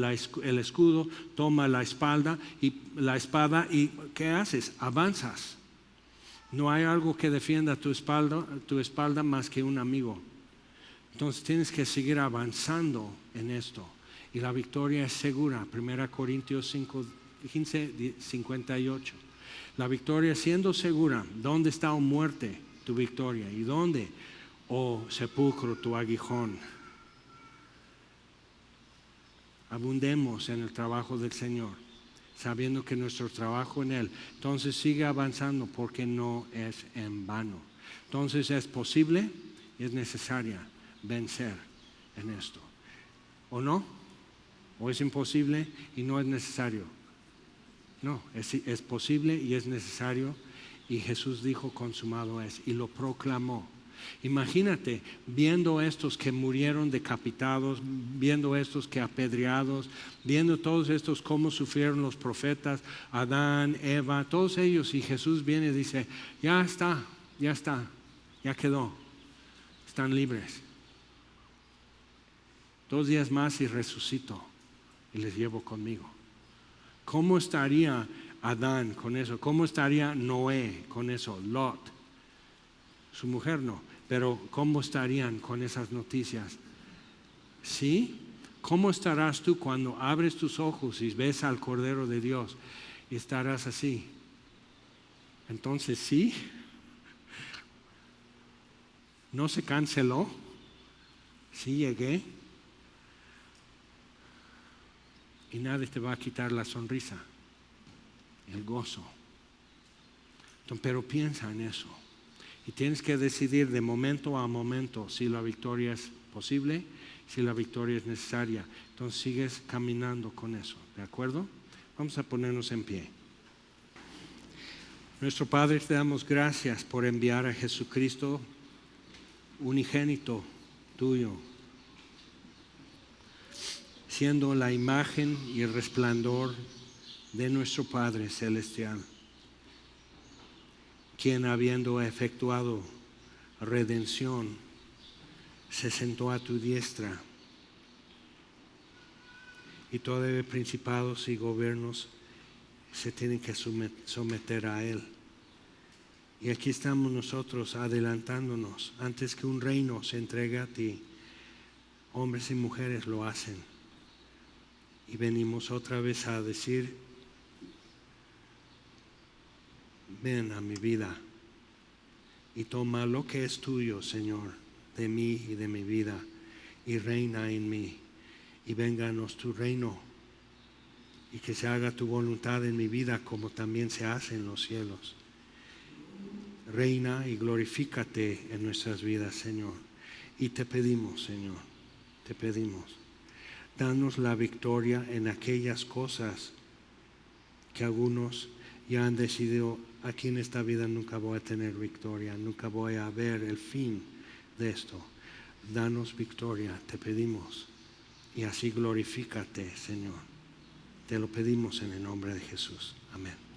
el escudo, toma la espada y ¿qué haces? Avanzas. No hay algo que defienda tu espalda más que un amigo. Entonces tienes que seguir avanzando en esto. Y la victoria es segura. 1 Corintios 15, 58. La victoria siendo segura. ¿Dónde está, oh muerte, tu victoria? ¿Y dónde, oh sepulcro, tu aguijón? Abundemos en el trabajo del Señor, sabiendo que nuestro trabajo en Él. Entonces sigue avanzando porque no es en vano. Entonces es posible y es necesaria vencer en esto. ¿O no? ¿O es imposible y no es necesario? No, es posible y es necesario. Y Jesús dijo, consumado es, y lo proclamó. Imagínate viendo estos que murieron decapitados, viendo estos que apedreados, viendo todos estos cómo sufrieron los profetas, Adán, Eva, todos ellos, y Jesús viene y dice, ya está, ya quedó, están libres. 2 días más y resucito y les llevo conmigo. ¿Cómo estaría Adán con eso? ¿Cómo estaría Noé con eso? Lot, su mujer no, pero ¿cómo estarían con esas noticias? ¿Sí? ¿Cómo estarás tú cuando abres tus ojos y ves al Cordero de Dios y estarás así? Entonces, ¿sí? ¿No se canceló? ¿Sí llegué? Y nadie te va a quitar la sonrisa, el gozo. Pero piensa en eso. Y tienes que decidir de momento a momento si la victoria es posible, si la victoria es necesaria. Entonces sigues caminando con eso. ¿De acuerdo? Vamos a ponernos en pie. Nuestro Padre, te damos gracias por enviar a Jesucristo, unigénito tuyo, siendo la imagen y el resplandor de nuestro Padre Celestial, quien habiendo efectuado redención, se sentó a tu diestra, y todos los principados y gobiernos se tienen que someter a Él. Y aquí estamos nosotros adelantándonos. Antes que un reino se entregue a ti, hombres y mujeres lo hacen. Y venimos otra vez a decir: ven a mi vida y toma lo que es tuyo, Señor, de mí y de mi vida, y reina en mí. Y vénganos tu reino, y que se haga tu voluntad en mi vida como también se hace en los cielos. Reina y glorifícate en nuestras vidas, Señor. Y te pedimos, Señor, te pedimos, danos la victoria en aquellas cosas que algunos ya han decidido: aquí en esta vida nunca voy a tener victoria, nunca voy a ver el fin de esto. Danos victoria, te pedimos, y así glorifícate, Señor. Te lo pedimos en el nombre de Jesús. Amén.